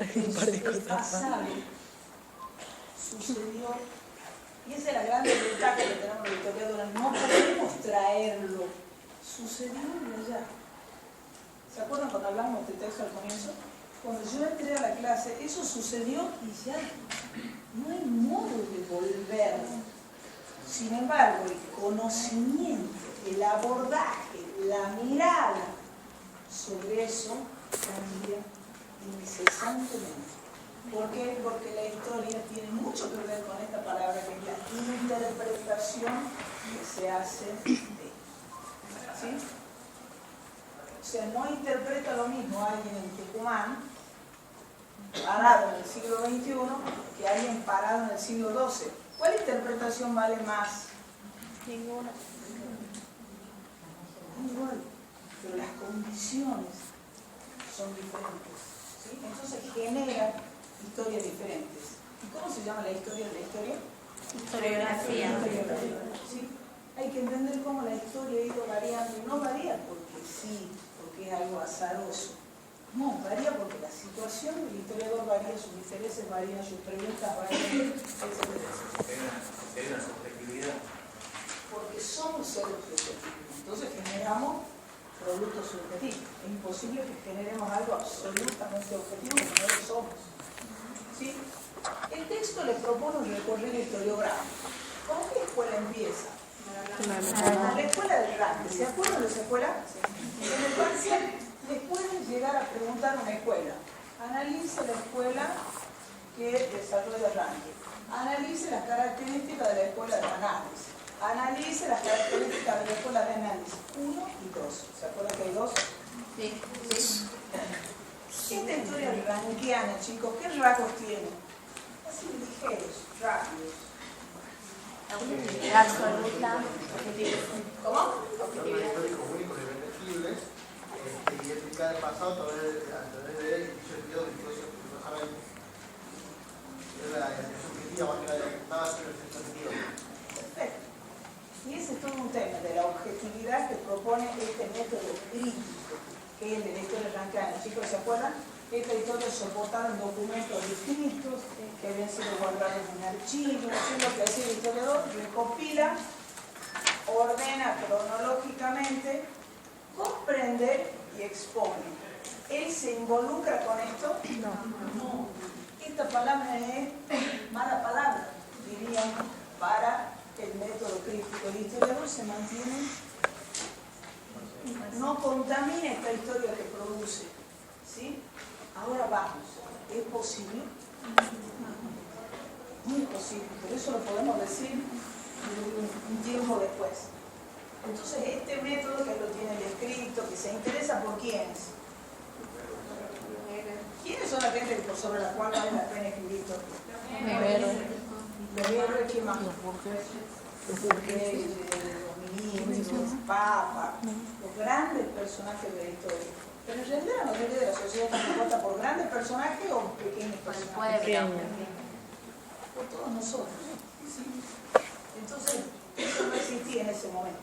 el pasado sucedió, y esa es la gran ventaja que tenemos los historiadores, no podemos traerlo, sucedió y allá. ¿Se acuerdan cuando hablamos de este texto al comienzo? Cuando yo entré a la clase, eso sucedió y ya. No hay modo de volver. Sin embargo, el conocimiento, el abordaje, la mirada sobre eso cambia incesantemente. ¿Por qué? Porque la historia tiene mucho que ver con esta palabra que es la interpretación que se hace de. ¿Sí? O sea, no interpreta lo mismo alguien en Tucumán, parado en el siglo XXI, que alguien parado en el siglo XII. ¿Cuál interpretación vale más? Ninguna. Igual, pero las condiciones son diferentes, ¿sí? Entonces genera historias diferentes. ¿Y cómo se llama la historia de la historia? Historiografía. ¿Sí? Hay que entender cómo la historia ha ido variando, y no varía porque sí, porque es algo azaroso. No, varía porque la situación del historiador varía, sus intereses varían, sus preguntas varían, etc. ¿Hay una subjetividad? Porque somos seres subjetivos. Entonces generamos productos subjetivos. Es imposible que generemos algo absolutamente objetivo porque no lo somos. ¿Sí? El texto le propone un recorrido historiográfico. ¿Con qué escuela empieza? La escuela del Ranke. ¿Se acuerdan de esa escuela? En el parcial les pueden llegar a preguntar una escuela. Analice la escuela que desarrolla Ranke. Analice las características de la escuela de análisis. Analice las características de la escuela de análisis 1 y 2. ¿Se acuerdan que hay 2? Sí. Esta historia rankiana, chicos, ¿qué rasgos tiene? Así ligeros, rápidos. Objetividad absoluta. ¿Cómo? Objetividad. Históricos únicos y irrepetibles, y explicar el pasado a través de él, y yo pido que no saben. Es la subjetiva, más que nada subjetiva. Perfecto. Y ese es todo un tema de la objetividad que propone este método crítico, que es el de la historia rankiana. Chicos, ¿se acuerdan? Esta historia soportada en documentos distintos que habían sido guardados en archivos. Es lo que hace el historiador, recopila, ordena cronológicamente, comprende y expone. ¿Él se involucra con esto? No. Esta palabra es mala palabra, diríamos, para el método crítico. El historiador se mantiene, no contamina esta historia que produce. ¿Sí? Ahora vamos, ¿es posible? Muy posible, pero eso lo podemos decir un tiempo después. Entonces este método que lo tiene descrito, que se interesa por quiénes. ¿Quiénes son la gente sobre la cual vale la pena escribir esto? Bebero, ¿quién más? Los burgueses, los ministros, los papas, los grandes personajes de la historia. Pero en realidad la mayoría de la sociedad se comporta por grandes personajes o pequeños personajes. Por todos nosotros. ¿Sí? Entonces, eso no existía en ese momento.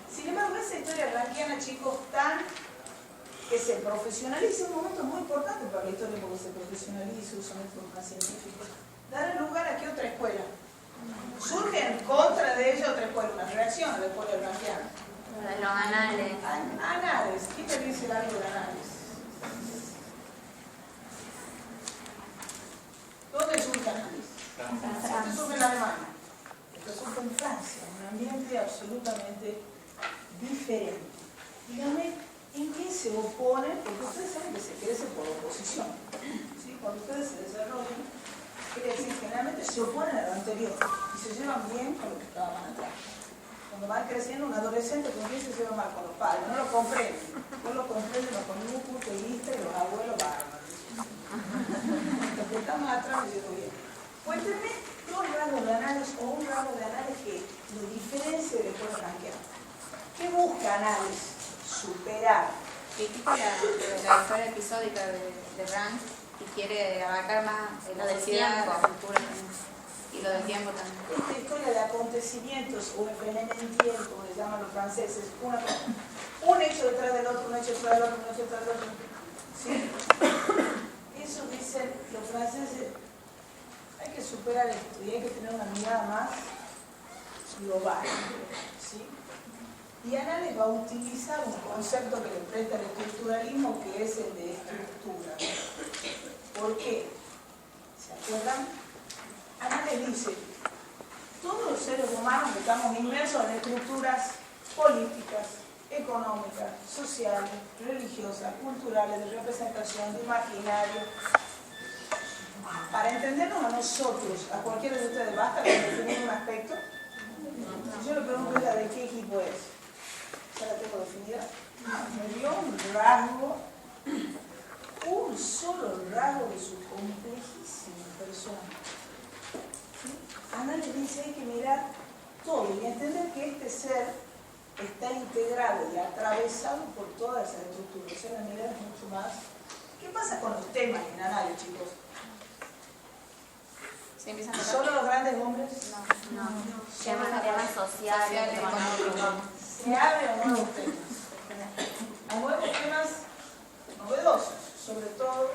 Sin embargo, esa historia rankiana, chicos, que se profesionalice, un momento muy importante para la historia porque se profesionalice, usa métodos más científicos. Dar lugar a qué otra escuela. Surge en contra de ella otra escuela, una reacción a la escuela rankiana. De los anales. Anales. ¿Quién te dice algo de anales? ¿Dónde surge anales? Esto surge en Alemania. Esto surge en Francia, un ambiente absolutamente diferente. Dígame, ¿en qué se opone? Porque ustedes saben que se crece por oposición. ¿Sí? Cuando ustedes se desarrollan, quiere decir que generalmente se oponen a lo anterior y se llevan bien con lo que estaban atrás. Cuando van creciendo, un adolescente con quién se lleva mal, con los padres, no lo comprenden. No lo comprenden con un punto de vista y los abuelos bárbaros. Los que están más atrás me llevo bien. Cuéntenme dos rasgos de análisis o un rasgo de análisis que lo diferencie de la escuela rankiana. ¿Qué busca análisis? Superar. Critica la historia episódica de Rank y quiere abarcar más la densidad, la cultura y lo del tiempo también. Esta historia de acontecimientos o evenementiel, como le llaman los franceses, un hecho detrás del otro, un hecho detrás del otro, un hecho detrás del otro. ¿Sí? Eso dicen superar esto y hay que tener una mirada más global, ¿sí? Y Ana les va a utilizar un concepto que le presta el estructuralismo, que es el de estructura. ¿Por qué? ¿Se acuerdan? Ana les dice, todos los seres humanos estamos inmersos en estructuras políticas, económicas, sociales, religiosas, culturales, de representación, de imaginario. Para entendernos a nosotros, a cualquiera de ustedes, ¿basta con definir un aspecto? Si yo le pregunto a ¿de qué equipo es? ¿Ya la tengo definida? Me dio un rasgo, un solo rasgo de su complejísima persona. ¿Sí? Ana le dice hay que mirar todo y entender que este ser está integrado y atravesado por todas esas estructuras. O sea, la mirada es mucho más. ¿Qué pasa con los temas en análisis, chicos? ¿Se empiezan a tocar? ¿Solo los grandes hombres? No. Temas sociales, económicos. Se abren nuevos temas. Hay nuevos temas novedosos, sobre todo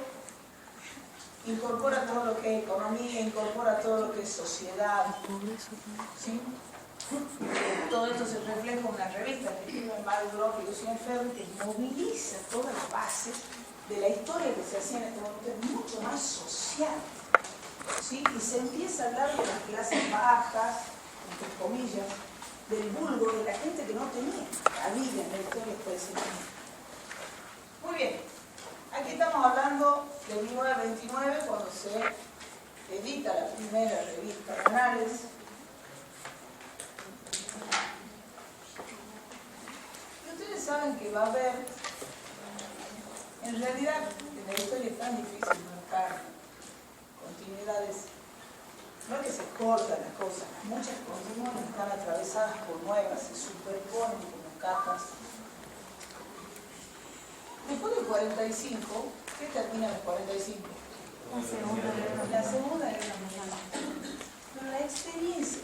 incorpora todo lo que es economía, incorpora todo lo que es sociedad. ¿Sí? Todo esto se refleja en una revista que escribe Mario Groff y Lucien Ferri, que moviliza todas las bases de la historia que se hacía en este momento, es mucho más social. ¿Sí? Y se empieza a hablar de las clases bajas, entre comillas, del vulgo, de la gente que no tenía cabida en la historia expresiva. Muy bien, aquí estamos hablando de 1929, cuando se edita la primera revista de análisis. Y ustedes saben que va a haber, en realidad, en la historia es tan difícil marcar continuidades. No es que se cortan las cosas, muchas continuas están atravesadas por nuevas, se superponen como capas. Después del 45, ¿qué termina en el 45? La segunda guerra mundial. Pero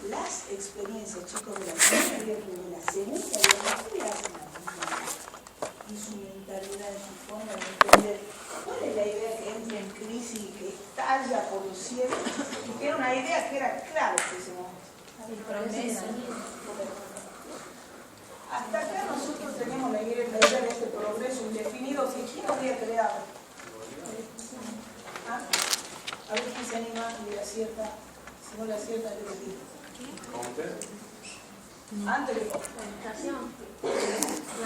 las experiencias, chicos, de la Primera Guerra y de la Segunda Guerra, ¿qué le hacen a la humanidad? Y su mentalidad, en su forma de entender. ¿Cuál es la idea que entra en crisis y que estalla por los cielos? Y que era una idea que era clara en ese momento. El progreso. Hasta acá nosotros tenemos la idea de este progreso indefinido que ¿quién habría creado? ¿Ah? A ver quién se anima y le acierta. Si no le acierta, yo le digo. ¿Cómo usted? Antes de La educación.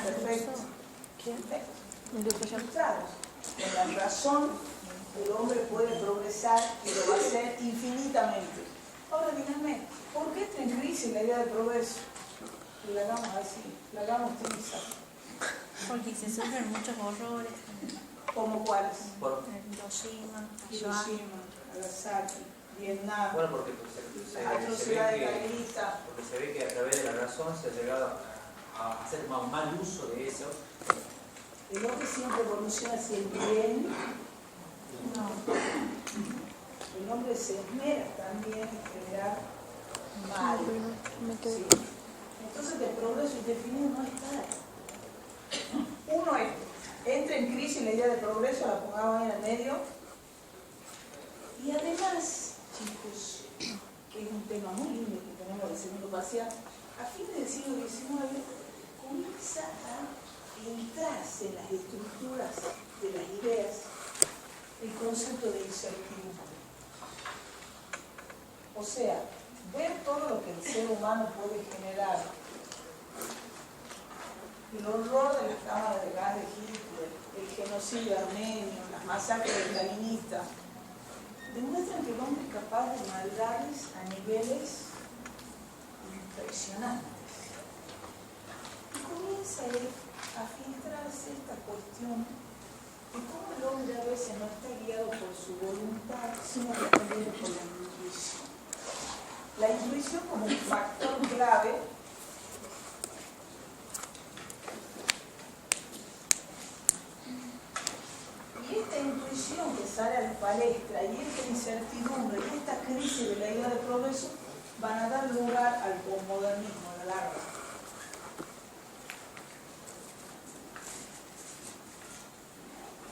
perfecto. Ilustrados. En la razón, el hombre puede progresar y lo va a hacer infinitamente. Ahora díganme, ¿por qué está en crisis la idea de progreso? Y la hagamos así, la hagamos utilizar. Porque se sufren muchos horrores, ¿Como cuáles? Hiroshima, Nagasaki, Vietnam, Bueno, porque las atrocidades carlistas. se ve que a través de la razón se ha llegado a hacer más mal uso de eso. El hombre siempre evoluciona hacia el bien. No. El hombre se esmera también en generar mal. Sí. Entonces el progreso indefinido no está ahí. Uno es, entra en crisis la idea de progreso, la pongamos ahí en el medio. Y además, chicos, que es un tema muy lindo que tenemos del segundo parcial, a fines del siglo XIX comienza a entrarse en las estructuras de las ideas el concepto de incertidumbre. O sea, ver todo lo que el ser humano puede generar, el horror de las cámaras de gas de Hitler, el genocidio armenio, las masacres stalinistas, demuestran que el hombre es capaz de maldades a niveles impresionantes. Y comienza a filtrarse esta cuestión de cómo el hombre a veces no está guiado por su voluntad, sino respondiendo por la intuición. La intuición como un factor clave y esta intuición que sale a la palestra y esta incertidumbre y esta crisis de la idea de progreso van a dar lugar al posmodernismo a la larga.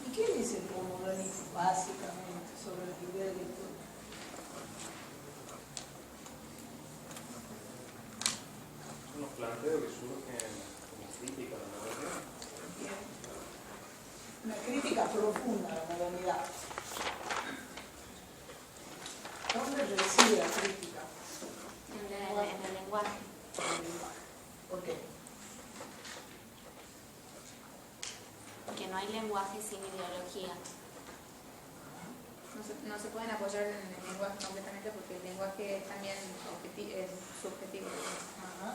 ¿Y qué dice el posmodernismo básicamente sobre las ideas de la historia? creo que surgen como crítica a la modernidad. Una crítica profunda a la modernidad. ¿Dónde reside la crítica? En el lenguaje. ¿Por qué? Porque no hay lenguaje sin ideología. No se pueden apoyar en el lenguaje completamente porque el lenguaje es también subjetivo. Ajá.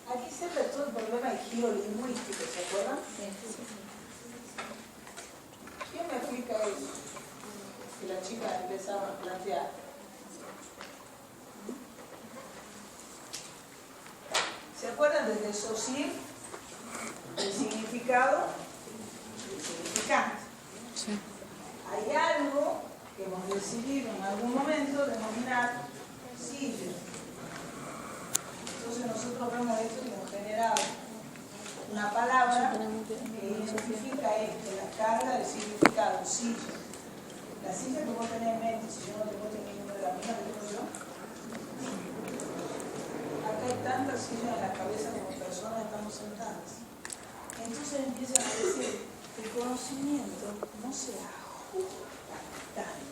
Aquí se ve todo el problema del giro lingüístico, ¿se acuerdan? Sí. ¿Quién me explica eso? Que la chica empezaba a plantear. ¿Se acuerdan desde Saussure? El significado y el significante. Sí. Hay algo que hemos decidido en algún momento denominar silla. Entonces nosotros vemos esto y hemos generado una palabra que identifica esto, la carga del significado, silla. La silla que vos tenés en mente, si yo no te cuento ni ninguna de las mismas que tengo yo, acá hay tantas sillas en la cabeza como personas estamos sentadas. Entonces empiezan a decir que el conocimiento no se ajusta tanto,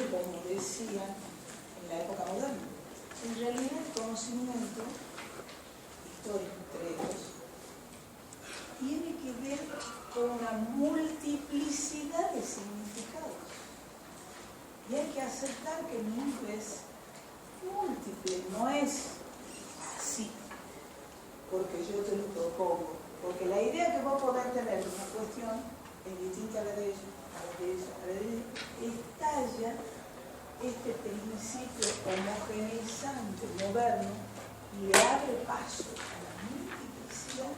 como decían en la época moderna. En realidad el conocimiento histórico entre ellos tiene que ver con una multiplicidad de significados. Y hay que aceptar que el mundo es múltiple, no es así, porque yo te lo propongo. Porque la idea que vos podés tener de una cuestión es distinta a la de ellos, estalla este principio homogeneizante, moderno, y le abre paso a la multiplicidad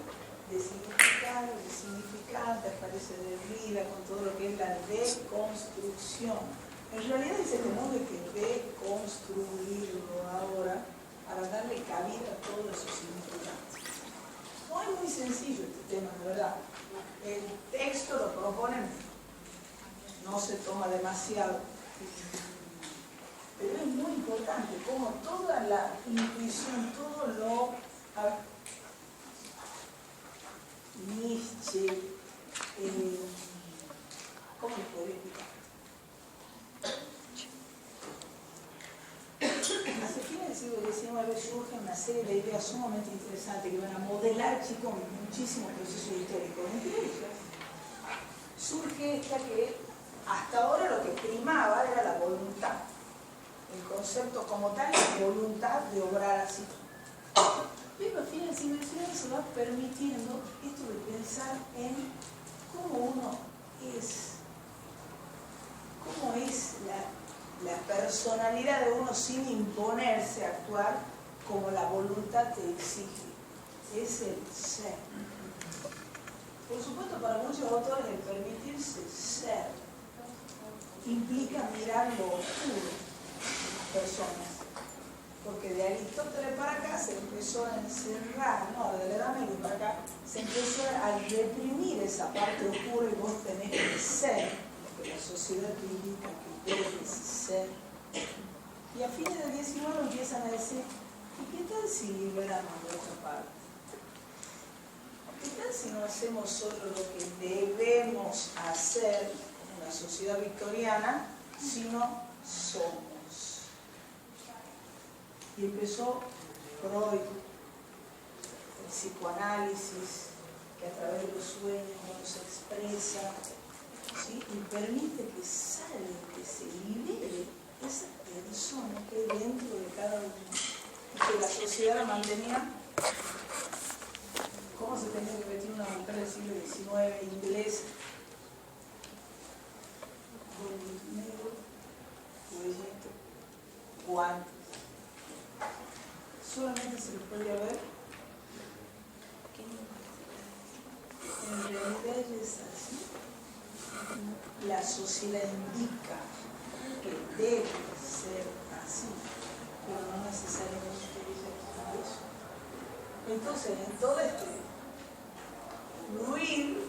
de significados, de significantes, aparece de vida con todo lo que es la deconstrucción. En realidad dice que tenemos que deconstruirlo ahora para darle cabida a todos esos significantes. No es muy sencillo este tema, de verdad. El texto lo proponen, no se toma demasiado. Pero es muy importante como toda la intuición, todo lo... Nietzsche, ¿cómo lo podría explicar? Hacia fines del siglo XIX surge una serie de ideas sumamente interesantes que van a modelar, chicos, muchísimos procesos históricos. Entre ellas surge esta que hasta ahora lo que primaba era la voluntad. El concepto como tal es voluntad de obrar así. Pero a fines del siglo XIX se va permitiendo esto de pensar en cómo uno es, cómo es la personalidad de uno sin imponerse a actuar como la voluntad te exige. Es el ser. Por supuesto, para muchos autores el permitirse ser implica mirar lo oscuro en las personas. Porque de Aristóteles para acá se empezó a encerrar, no, de la Edad Media para acá, se empezó a reprimir esa parte oscura y vos tenés que ser, porque la sociedad te indica que debes ser. Y a fines del XIX empiezan a decir, ¿y qué tal si liberamos de esa parte? ¿Qué tal si no hacemos solo lo que debemos hacer en una sociedad victoriana, sino somos? Y empezó Freud, el psicoanálisis, que a través de los sueños uno se expresa, ¿sí? Y permite que salga, que se libere esa persona que hay dentro de cada uno. Y que la sociedad la mantenía. ¿Cómo se tenía que vestir una mujer del siglo XIX, inglesa? Con negro, cuellito, guantes. Solamente se les podía ver. En realidad es así. La sociedad indica que debe ser así, pero no necesariamente ella quiere eso. Entonces, en todo este ruido,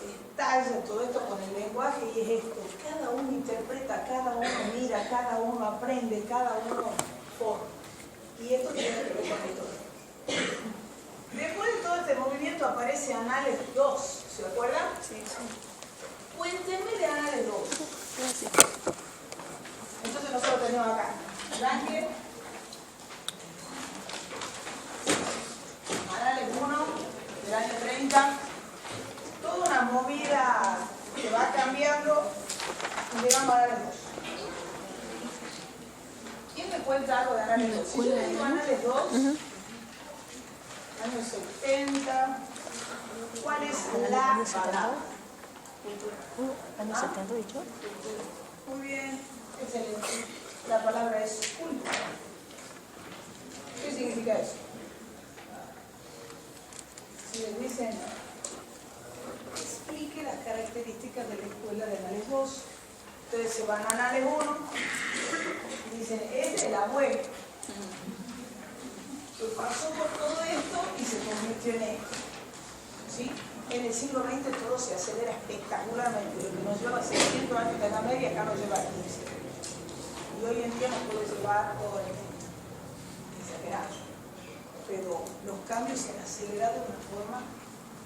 estalla todo esto con el lenguaje y es esto. Cada uno interpreta, cada uno mira, cada uno aprende, cada uno forma. Y esto tiene que ver con la historia. Después de todo este movimiento aparece Anales 2, ¿se acuerdan? Sí, sí. Cuéntenme de Anales 2. Entonces nosotros tenemos acá Ranke, Anales 1 del año 30, toda una movida que va cambiando y llegamos a Anales 2. ¿Quién me cuenta algo de Anales 2? Si yo le digo Anales 2, años 70, ¿cuál es la palabra? ¿Años 70 dicho? Muy bien, excelente. La palabra es cultura. ¿Qué significa eso? Si les dicen, explique las características de la escuela de Anales 2. Entonces se van a Anales 1 y dicen, este es el abuelo que pasó por todo esto y se convirtió en esto. ¿Sí? En el siglo XX todo se acelera espectacularmente. Lo que nos lleva 600 años de la media, acá nos lleva 15. Y hoy en día nos puede llevar todo el mundo. Exagerado. Pero los cambios se han acelerado de una forma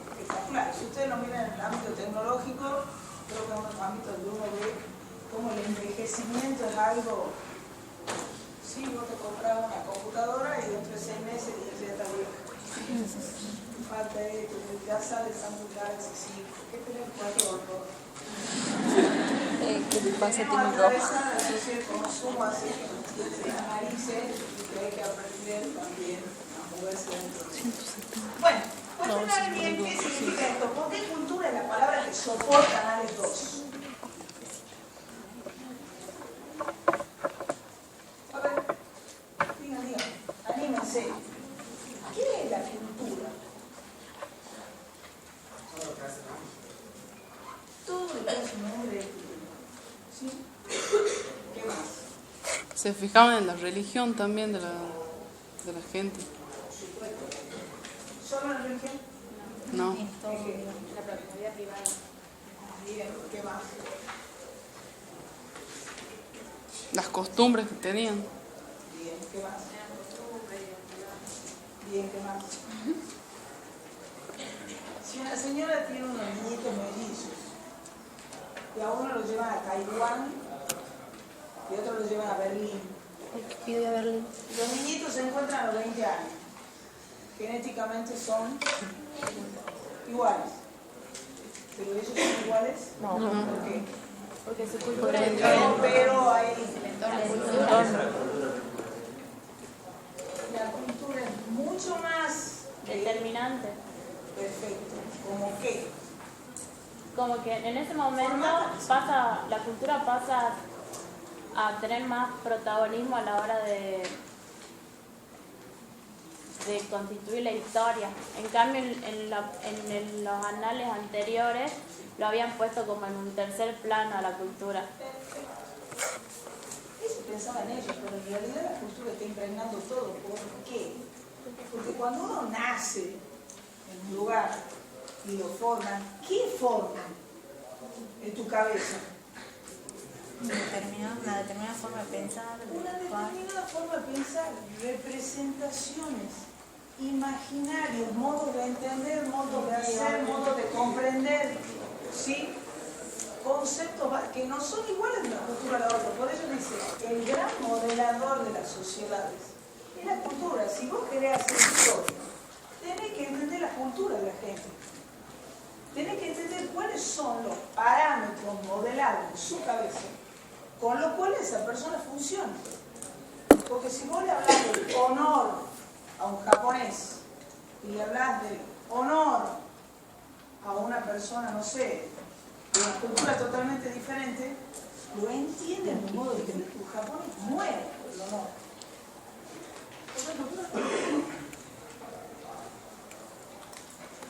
espectacular. Si ustedes lo miran en el ámbito tecnológico, creo que en otros ámbitos uno ve cómo el envejecimiento es algo. Sí, vos te compras una computadora y dentro de 6 meses ya está vieja. Falta esto, ya sale Samsung Galaxy 5. ¿Qué tenés 4 horror? ¿Qué pasa? Tenemos que atravesar la sociedad de consumo así que analice y que hay que aprender también a moverse dentro de eso. Bueno, cuéntenme bien qué significa esto. ¿Por qué cultura es la palabra que soporta Anales 2? A ver, digan, anímense. ¿Qué es la cultura? Todo lo que es un nombre de cultura. ¿Sí? ¿Qué más? Se fijaban en la religión también de la gente. Por supuesto. ¿Solo la religión? No. La propiedad privada. Bien, ¿qué más? Las costumbres que tenían. Bien, ¿qué más? Bien, ¿qué más? Si una señora tiene unos niñitos mellizos y a uno lo llevan a Taiwán y a otro lo llevan a Berlín, Pido a Berlín. los niñitos se encuentran a los 20 años. Genéticamente son iguales. ¿Pero ellos son iguales? No. ¿Por qué? Porque su cultura es Pero hay... entorno. La cultura es mucho más determinante. perfecto. ¿Cómo qué? Como que en ese momento la cultura pasa a tener más protagonismo a la hora de constituir la historia. En cambio, en los anales anteriores lo habían puesto como en un tercer plano a la cultura. Eso pensaban ellos, pero en realidad la cultura está impregnando todo. ¿Por qué? Porque cuando uno nace en un lugar y lo forman, ¿qué forman en tu cabeza? Una determinada forma de pensar, de Una actuar. determinada forma de pensar, representaciones, imaginarios, modos de entender, modos de hacer, modos de comprender, ¿sí? Conceptos que no son iguales de una cultura a la otra. Por eso dice, el gran modelador de las sociedades es la cultura. Si vos querés hacer historia, tenés que entender la cultura de la gente. Tenés que entender cuáles son los parámetros modelados en su cabeza con los cuales esa persona funciona. Porque si vos le hablas del honor a un japonés y le hablas del honor a una persona, no sé, de una cultura totalmente diferente, lo entiende de un modo diferente. Un japonés muere por el honor.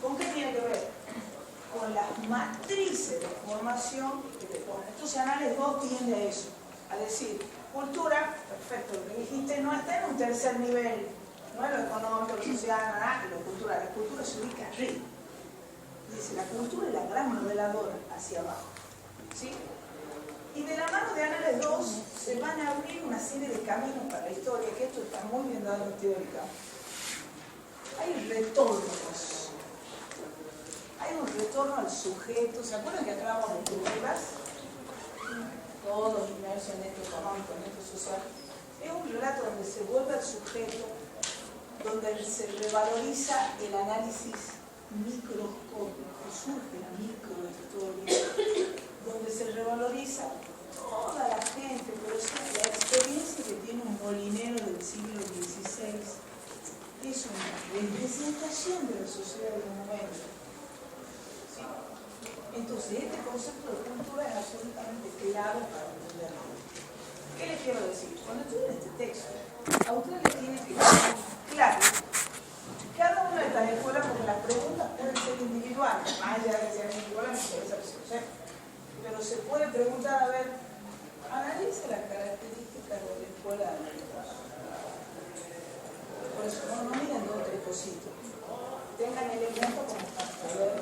¿Con qué tiene que ver? Con las matrices de formación que te ponen. Entonces Anales 2 tiende a eso, a decir, cultura, perfecto, lo que dijiste, no está en un tercer nivel, no es lo económico, lo social, nada, y lo cultural. La cultura se ubica arriba. Dice, la cultura es la gran modeladora hacia abajo. ¿Sí? Y de la mano de Anales 2 se van a abrir una serie de caminos para la historia, que esto está muy bien dado en teórica. Hay retornos. Hay un retorno al sujeto. ¿Se acuerdan que acá hablamos de estructuras? Todos inmersos en esto económico, en esto social. Es un relato donde se vuelve al sujeto, donde se revaloriza el análisis microscópico, surge la microhistoria, donde se revaloriza toda la gente, pero la experiencia que tiene un molinero del siglo XVI es una representación de la sociedad de un momento. ¿Sí? Entonces, este concepto de cultura es absolutamente clave para entenderlo. ¿Qué les quiero decir? Cuando estudian este texto, a ustedes les tiene que quedar claro cada una de estas escuelas, porque las preguntas pueden ser individuales, más allá de que sean individuales, me interesa que se lo sepan. Pero se puede preguntar, a ver, analice las características de la escuela de Analitas. Por eso, no miren dos o tres cositas. Tengan el ejemplo como para poder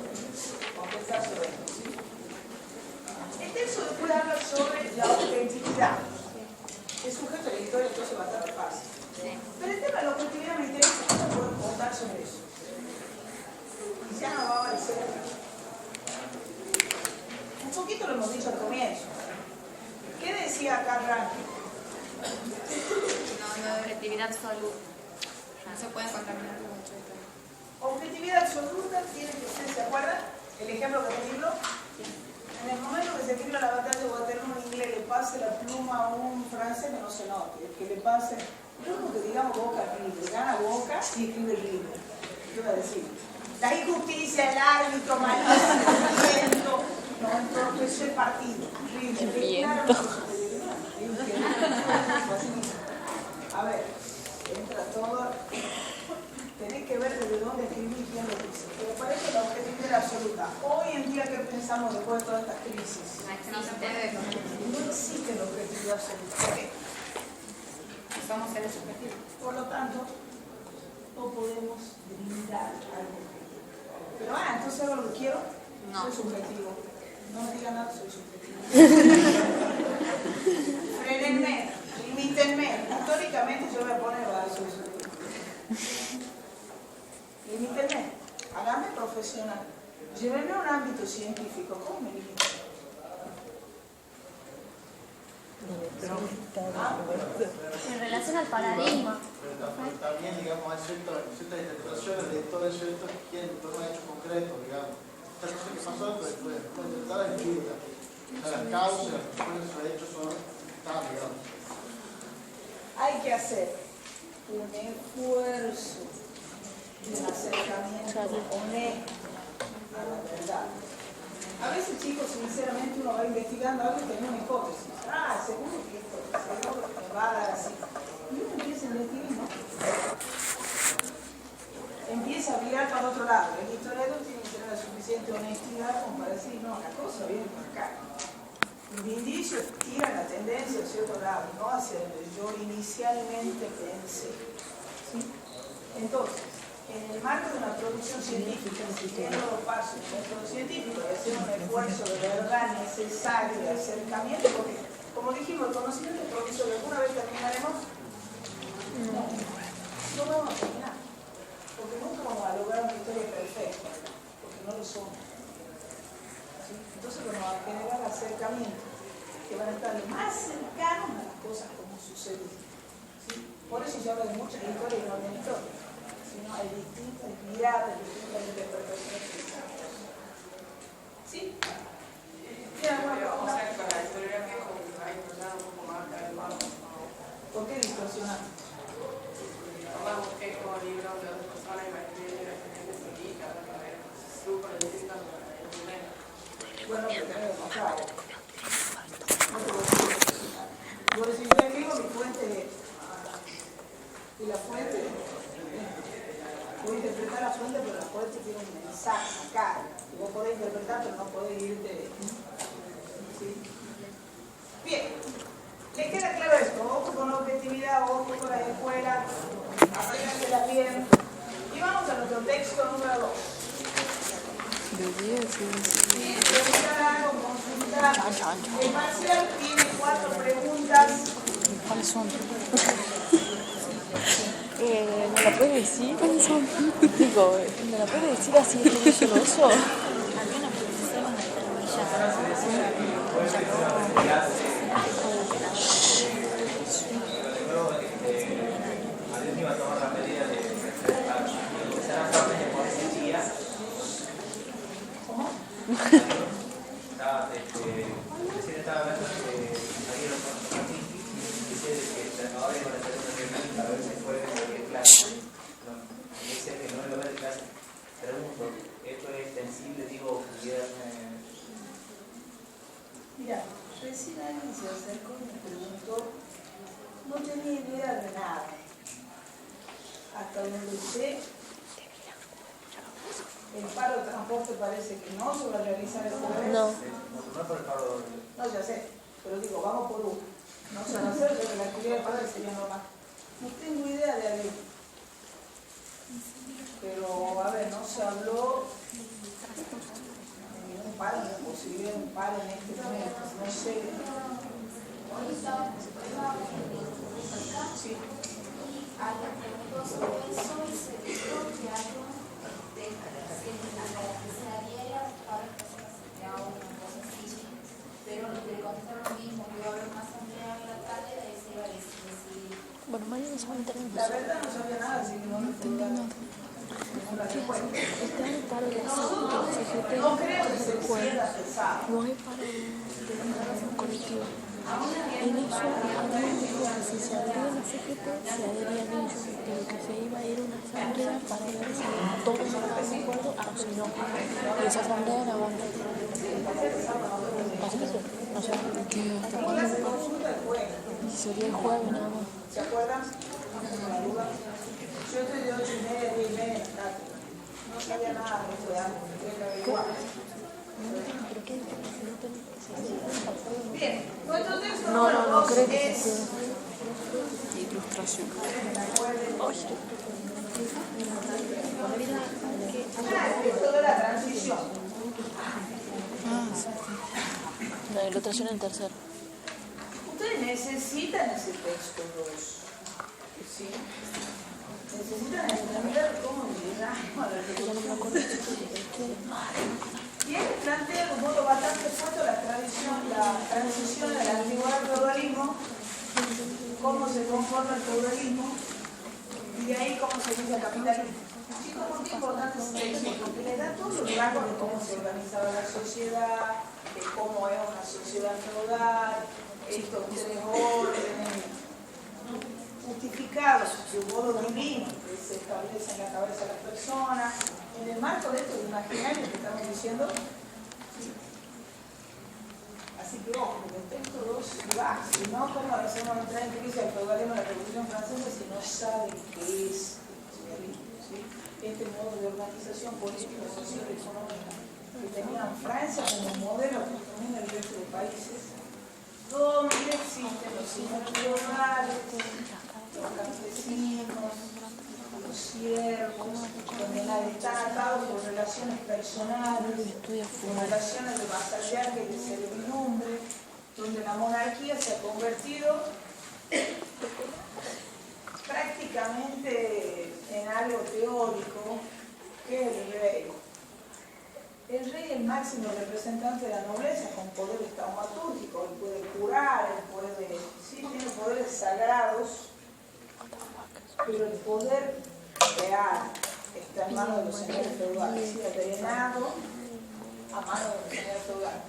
contestar sobre esto. ¿Sí? El texto después habla sobre la objetividad. El sujeto de la historia, entonces es bastante fácil. Pero el tema de la objetividad me interesa, ¿cómo puedo contar sobre eso? Y ya no va a aparecer. Un poquito lo hemos dicho al comienzo. ¿Qué decía Karl Rankine? No, objetividad absoluta. No se puede contaminar mucho. Objetividad absoluta tiene que ser, ¿se acuerdan? El ejemplo que te digo. En el momento que se escribe la batalla de Waterloo, un inglés le pase la pluma a un francés que no se note, que le pase, no que digamos Boca River, gana Boca y escribe River. ¿Qué iba a decir? La injusticia, el árbitro, malísimo, no entorpeció el partido. River, a ver, entra todo. Tenés que ver desde dónde escribir bien lo que dice. Pero parece la objetividad absoluta. Hoy en día, ¿qué pensamos después de todas estas crisis? No se puede. No existe la objetividad absoluta. ¿Por qué? Somos seres subjetivos. Por lo tanto, no podemos brindar algo objetivo. Pero, entonces hago lo que quiero. No. Soy subjetivo. No me digan nada, soy subjetivo. Frenenme, limítenme. Históricamente yo voy a poner soy subjetivo. Limítenme, hágame profesional. Llévenme a un ámbito científico. ¿Cómo me limito? En relación al paradigma. Pero también, digamos, hay ciertas interpretaciones de todo eso que quieren en torno a hechos concretos, digamos. Esta cosa que pasó, pues intentar escribirla. Las causas, las consecuencias de esos hechos son tal, digamos. Hay que hacer un esfuerzo de un acercamiento honesto a la verdad. A veces, chicos, sinceramente uno va investigando algo y tiene una hipótesis. Seguro que esto me va a dar así. Y uno empieza a investigar, ¿no? Empieza a mirar para otro lado. El historiador tiene que tener la suficiente honestidad como para decir, no, la cosa viene por acá. Los indicios tiran la tendencia hacia otro lado, no hacia donde yo inicialmente pensé. ¿Sí? Entonces, en el marco de una producción científica, siguiendo los pasos del método científico, de hacer un esfuerzo de verdad necesario de acercamiento, porque, como dijimos, el conocimiento es provisorio. ¿Alguna vez terminaremos? No vamos a terminar. Porque nunca vamos a lograr una historia perfecta, porque no lo somos. ¿Sí? Entonces vamos a generar acercamientos que van a estar lo más cercanos a las cosas como suceden. ¿Sí? Por eso se habla de muchas historias y no de historias. Sino hay distintas miradas, distintas interpretaciones. ¿Sí? ¿Tiene alguna pregunta? O sea, con la historiografía como que va a distorsionar un poco más cada vez más. ¿Por qué distorsionar? Vamos, que es como libros de otras personas y va a escribir la gente solita, va a ver súper distintas en primero. Bueno, pero tenés que mostrar. No te voy a decir distorsionar. Por eso yo escribo mi fuente y la fuente, puedo interpretar la fuente, pero la fuente tiene un mensaje acá. Y vos podés interpretar, pero no podés irte. ¿Sí? Bien. ¿Les queda claro esto? Ojo con la objetividad, ojo con la escuela, apréndansela bien. Y vamos a nuestro texto número 2. De 10, sí. Preguntar algo, consultar. Marcial tiene 4 preguntas. ¿Cuáles son? ¿Me la puedes decir? ¿Cuáles son? Digo, ¿me la puedes decir así que yo solo eso? Recién estaba hablando de Ariel Martín, dice que ahora iban a hacer una reunión para ver si fue de clase. Dice que no iba a haber clase. Pregunto, ¿esto es extensible? Digo, Mira, recién alguien se acercó y me preguntó, no tenía idea de nada. Hasta donde sé, el paro de transporte parece que no se va a realizar el jueves. No. no por el paro. No, ya sé, pero digo, vamos por uno. No se va a hacer, porque la actividad de paro sería normal. No tengo idea de algo. Pero, a ver, no se habló de ningún paro, de la posibilidad de un paro en este momento. No sé. Sí. Bueno, mañana se va a enterar. La verdad no sabía nada, así que no me puedo dar ninguna respuesta. Está el paro de la CGT. No creo que se sienta pesado. No hay paro de colectivo. En eso, alguien dijo que si se abría la CGT, se adherían ellos, pero que se iba a ir a una asamblea para ver si todos estaban de acuerdo o si no. Y esa asamblea era buena. Así que no sé hasta cuándo. Y sería el jueves nada más. ¿Se acuerdan? Yo estoy de 8:30 a 10:30 en la tarde. No sabía nada de esto de algo, me tuve que averiguar. Bien, nuestro texto número 2 es Ilustración. el texto de la transición. La ilustración en tercero. Ustedes necesitan ese texto 2. ¿Sí? Necesitan entender cómo llegamos a la revolución. Y él plantea de un modo bastante fuerte la transición de la antigüedad al feudalismo, cómo se conforma el feudalismo y de ahí cómo se inicia el capitalismo. Chicos, ¿por qué es importante ese texto? Porque le da todos los rasgos de cómo se organizaba la sociedad, de cómo es una sociedad feudal, estos 3 órdenes justificados de un modo divino que se establece en la cabeza de las personas, en el marco de estos imaginarios que estamos diciendo. ¿Sí? Así que ojo, porque el texto 2 va, si no, ¿cómo hacemos entrar en crisis al feudalismo de la Revolución Francesa si no saben qué es el socialismo? ¿Sí? Este modo de organización política, social y económica que tenían Francia como modelo que también el resto de países, donde existen los señores feudales, los campesinos, los siervos, donde están atados por relaciones personales, por relaciones de vasallaje y de servidumbre, donde la monarquía se ha convertido prácticamente en algo teórico, que es el rey. El rey es el máximo representante de la nobleza, con poderes taumatúrgicos, él puede curar, él puede, sí, tiene poderes sagrados, pero el poder real está en manos de los señores feudales, ¿sí? Drenado a manos de los señores feudales.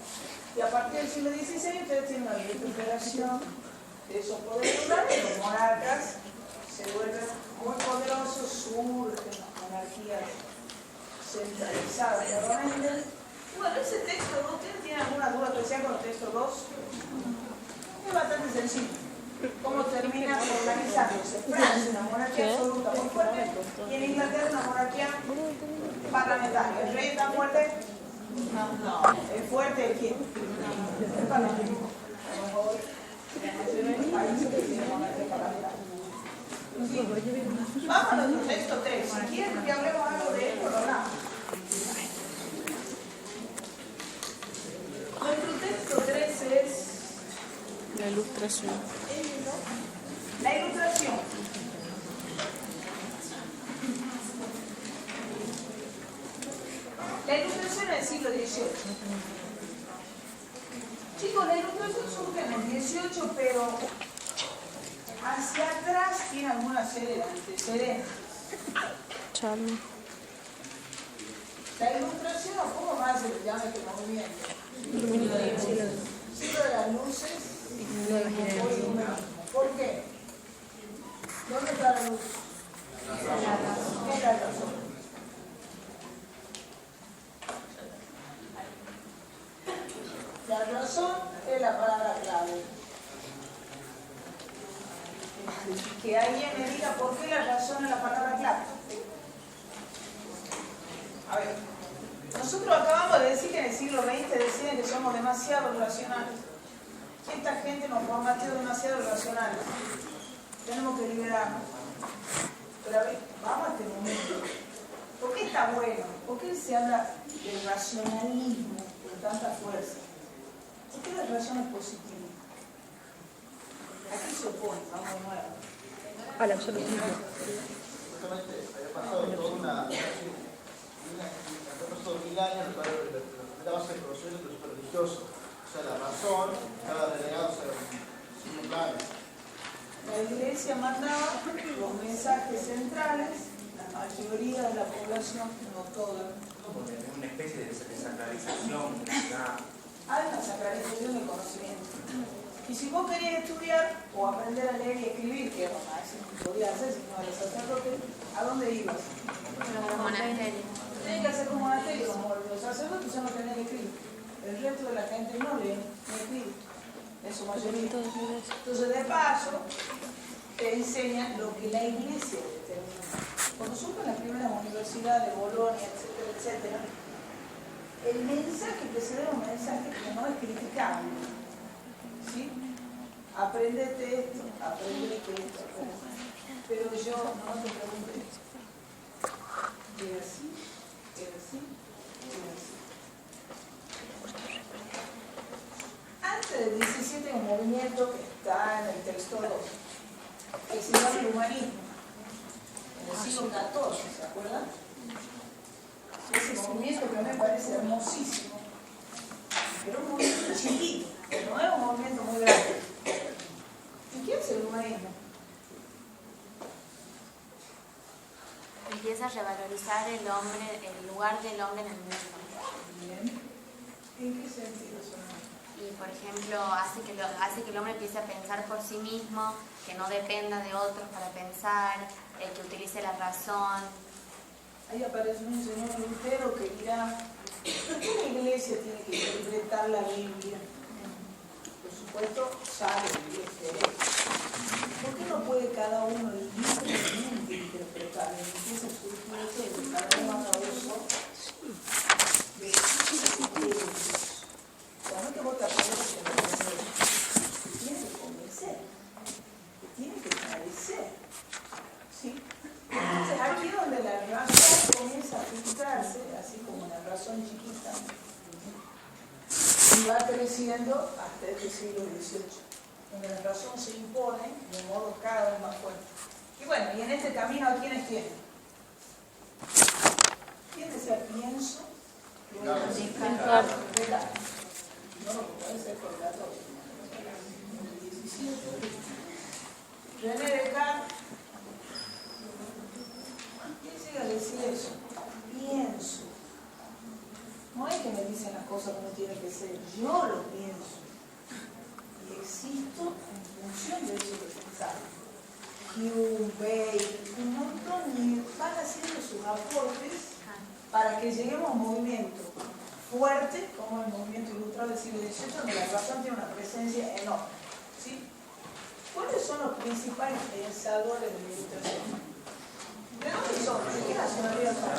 Y a partir del siglo XVI ustedes tienen una recuperación de esos poderes feudales, los monarcas se vuelven muy poderosos, surgen las monarquías centralizadas nuevamente. Bueno, ese texto 2, ¿ustedes tienen alguna duda especial con el texto 2? Es bastante sencillo. ¿Cómo termina organizándose? Francia, una monarquía absoluta muy fuerte, y en Inglaterra una monarquía parlamentaria. ¿El rey es tan fuerte? No. ¿El fuerte es quién? El parlamentario. A lo mejor la mayoría de los países que tienen monarquía parlamentaria. Vamos a nuestro texto 3. Si quieren que hablemos algo de esto, lo hablamos. Nuestro texto La ilustración. La ilustración. La ilustración en el siglo XVIII. Chicos, la ilustración surge en el XVIII, pero hacia atrás tiene alguna serie de antecedentes. Charlie. La ilustración, o cómo más se le llama este movimiento, siglo de las luces y del iluminismo. ¿Por qué? ¿Dónde está la luz? ¿Qué es la razón? La razón es la palabra clave. Que alguien me diga por qué la razón es la palabra clave. A ver, nosotros acabamos de decir que en el siglo XX decían que somos demasiado racionales. Esta gente nos formateó demasiado racionales. Tenemos que liberarnos. Pero a ver, vamos a este momento. ¿Por qué está bueno? ¿Por qué se habla del racionalismo con tanta fuerza? ¿Por qué la razón es positiva? ¿A qué se opone? Vamos de nuevo. Al absolutismo. Justamente había pasado toda una pasado 1000 años la base del conocimiento religioso. O sea, la razón estaba relegada a un plano. La iglesia mandaba los mensajes centrales, la mayoría de la población, no toda. Como una especie de desacralización. Hay una sacralización del conocimiento. Y si vos querías estudiar o aprender a leer y escribir, que era lo máximo que podías hacer si no eras sacerdote, ¿a dónde ibas? Los monasterios. Tenías que hacer un monasterio, como los sacerdotes ya no tenían que escribir. El resto de la gente no lee ni escribe, en su mayoría. Entonces, de paso, te enseñan lo que la iglesia determina. Cuando surgen las primeras universidades, Bolonia, etcétera, etcétera, el mensaje que se da es un mensaje que no es criticable. ¿Sí? Aprendete esto, aprendete esto, pero yo no te pregunté. ¿Es así? ¿Es así? ¿Es así? Antes del 17 hay un movimiento que está en el texto 2, que se llama el humanismo, en el siglo XIV, ¿se acuerdan? Ese movimiento que a mí me parece hermosísimo, pero un movimiento chiquito, no es un movimiento muy grande. ¿Y qué es el humanismo? Empieza a revalorizar el lugar del hombre en el mundo. Bien. ¿En qué sentido son? Y, por ejemplo, hace que el hombre empiece a pensar por sí mismo, que no dependa de otros para pensar, que utilice la razón. Ahí aparece un señor Lutero que dirá, ¿por qué la iglesia tiene que interpretar la Biblia? Por supuesto, sabe que ¿por qué no puede cada uno libremente interpretar? Empieza a surgir eso de cada uno a uso de Dios. Cuando que vos te aprendes que te tiene que convencer, te tiene que parecer. ¿Sí? Entonces aquí es donde la razón comienza a filtrarse, así como la razón chiquita, y va creciendo hasta este siglo XVIII, donde la razón se impone de modo cada vez más fuerte. Y bueno, y en este camino, ¿a quiénes tienen? ¿Quién decía pienso? Descartes. No, puede ser por la tos. En el 17. René Descartes. ¿Quién llega a decir eso? Pienso. No es que me dicen las cosas como tienen que ser, yo lo pienso. Y existo en función de eso que pensaba. Hume, Bacon, un montón, y van haciendo sus aportes para que lleguemos a un movimiento fuerte, como el movimiento ilustrado del siglo XVIII, donde la razón tiene una presencia enorme. ¿Sí? ¿Cuáles son los principales pensadores de la ilustración? ¿De dónde son? ¿De qué nacionalidad son?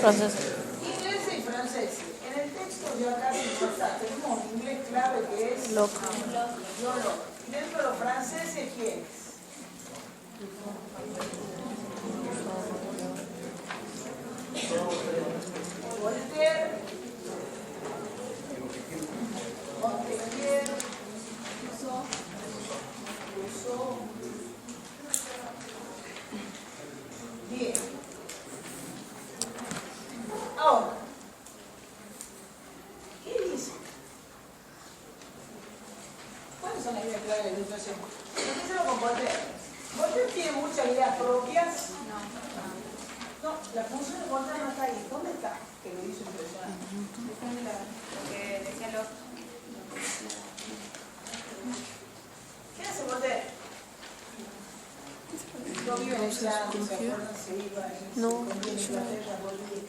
Franceses. Ingleses y franceses. En el texto ya casi no está. Tenemos un inglés clave que es Locke. Y dentro de los franceses, ¿quiénes? Voltaire, Montesquieu, Esas son las ideas clave de la ilustración. Empecemos con Voltaire. Voltaire tiene muchas ideas propias. No, la función de Voltaire no está ahí. ¿Dónde está? Que lo hizo impresionante. Lo que decía Locke. ¿Qué hace Voltaire? No vive en Islandia, ¿se acuerdan? Se iba y se escondía en Inglaterra, volvía,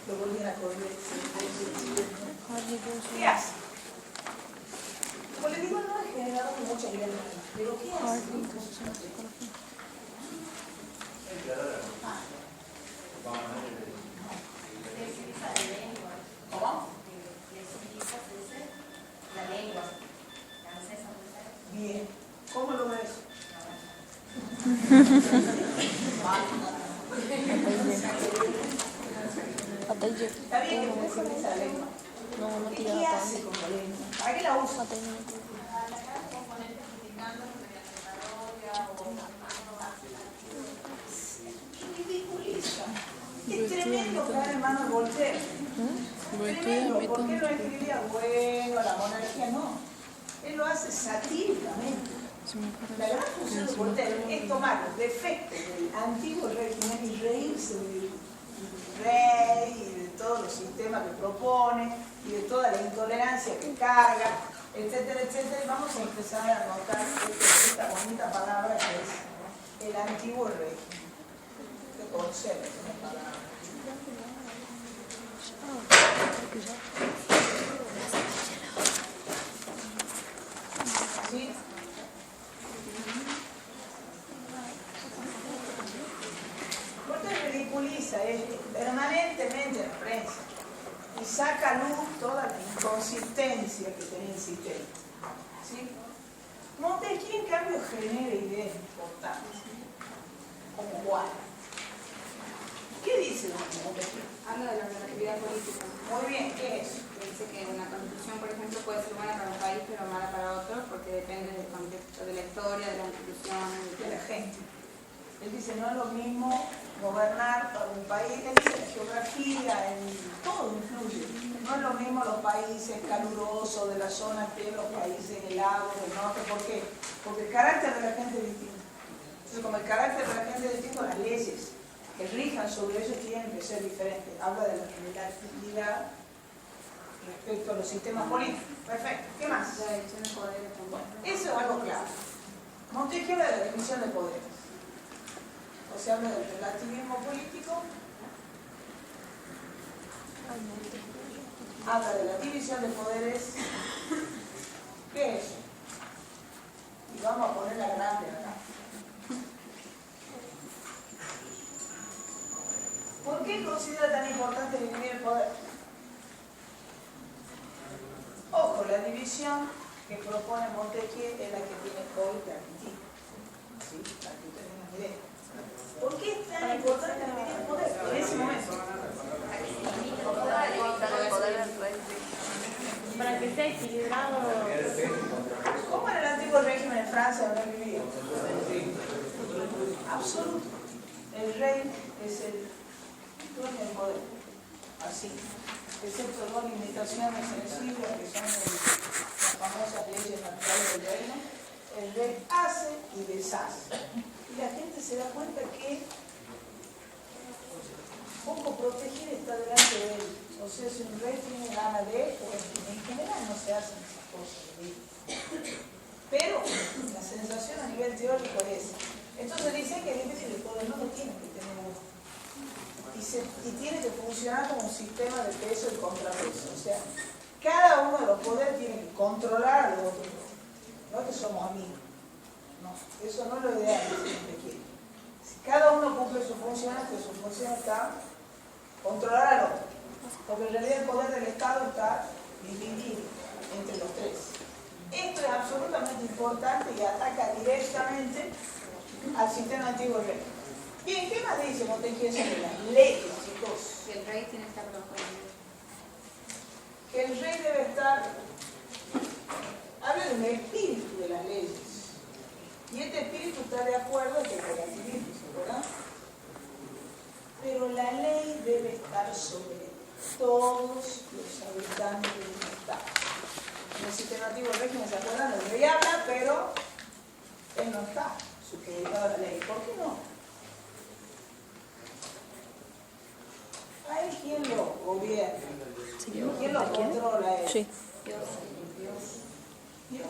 lo volvían a correr. ¿Qué hace? Como le digo, no es generador de muchas ideas, pero ¿qué hace? ¿Cómo? La lengua francesa. Bien. ¿Cómo lo ves? Está bien que te con esa lengua. ¿Qué hace con la lengua? ¿Para qué la usa? Ridiculiza. Es tremendo caer en manos de Voltaire. Tremendo. ¿Por qué no escribía bueno, la monarquía? No. Él lo hace satíricamente. La gran función de Voltaire es tomar los defectos del antiguo régimen y reírse del rey y de todos los sistemas que propone y de toda la intolerancia que carga, etcétera, etcétera. Y vamos a empezar a notar esta bonita palabra que es el antiguo régimen. Que concepto esa palabra. ¿Sí? Voltaire ridiculiza permanentemente en la prensa y saca a luz toda la inconsistencia que tenía el sistema. ¿Sí? Montesquieu, en cambio, genera ideas importantes. ¿Como cuál? ¿Qué dice Montesquieu? Habla de la relatividad política. Muy bien, ¿qué es? Dice que una constitución, por ejemplo, puede ser buena para un país, pero mala para otro, porque depende del contexto de la historia, de la institución, De la gente. Él dice, no es lo mismo gobernar para un país, él dice la geografía, todo influye. No es lo mismo los países calurosos de la zona que los países helados del norte. ¿Por qué? Porque el carácter de la gente es distinto. Entonces, como el carácter de la gente es distinto, las leyes que rijan sobre ellos tienen que ser diferentes. Habla de la relatividad respecto a los sistemas políticos. Perfecto. ¿Qué más? la división de poderes también. Eso es algo claro. Montesquieu habla de la división de poderes. O sea, habla del relativismo político. Habla de la división de poderes. ¿Qué es? Y vamos a poner la grande acá. ¿Por qué considera tan importante dividir el poder? Ojo, la división que propone Montesquieu es la que tiene hoy Argentina. ¿Sí? Para que ustedes tengan una idea. ¿Por qué es tan importante dividir el poder en ese momento? Para que sea equilibrado. ¿Cómo era el antiguo régimen en Francia donde vivía? Absoluto. El rey es el dueño del poder. Así. Excepto dos limitaciones sensibles que son las famosas leyes naturales del reino, el rey hace y deshace. Y la gente se da cuenta que poco protegido está delante de él. O sea, si un rey tiene ganas de, pues en general no se hacen esas cosas. Pero la sensación a nivel teórico es, entonces dice que el poder no lo tiene que tener uno. Y tiene que funcionar como un sistema de peso y contrapeso. O sea, cada uno de los poderes tiene que controlar a los otros. No es que somos amigos. No, eso no es lo ideal que quiere. Si cada uno cumple su función, que su función está controlar al otro. Porque en realidad el poder del Estado está dividido entre los tres. Esto es absolutamente importante y ataca directamente al sistema antiguo rey. Bien, ¿qué más dice Montesquieu sobre las leyes, chicos? Que el rey tiene que estar bajo el rey. Que el rey debe estar, habla del espíritu de las leyes. Y este espíritu está de acuerdo con el relativismo, ¿verdad? Pero la ley debe estar sobre todos los habitantes del Estado. En el sistema antiguo del régimen, ¿se acuerdan? El rey habla, pero él no está supeditado a la ley. ¿Por qué no? ¿A él quién lo gobierna? ¿Quién lo controla a él? Sí. Dios.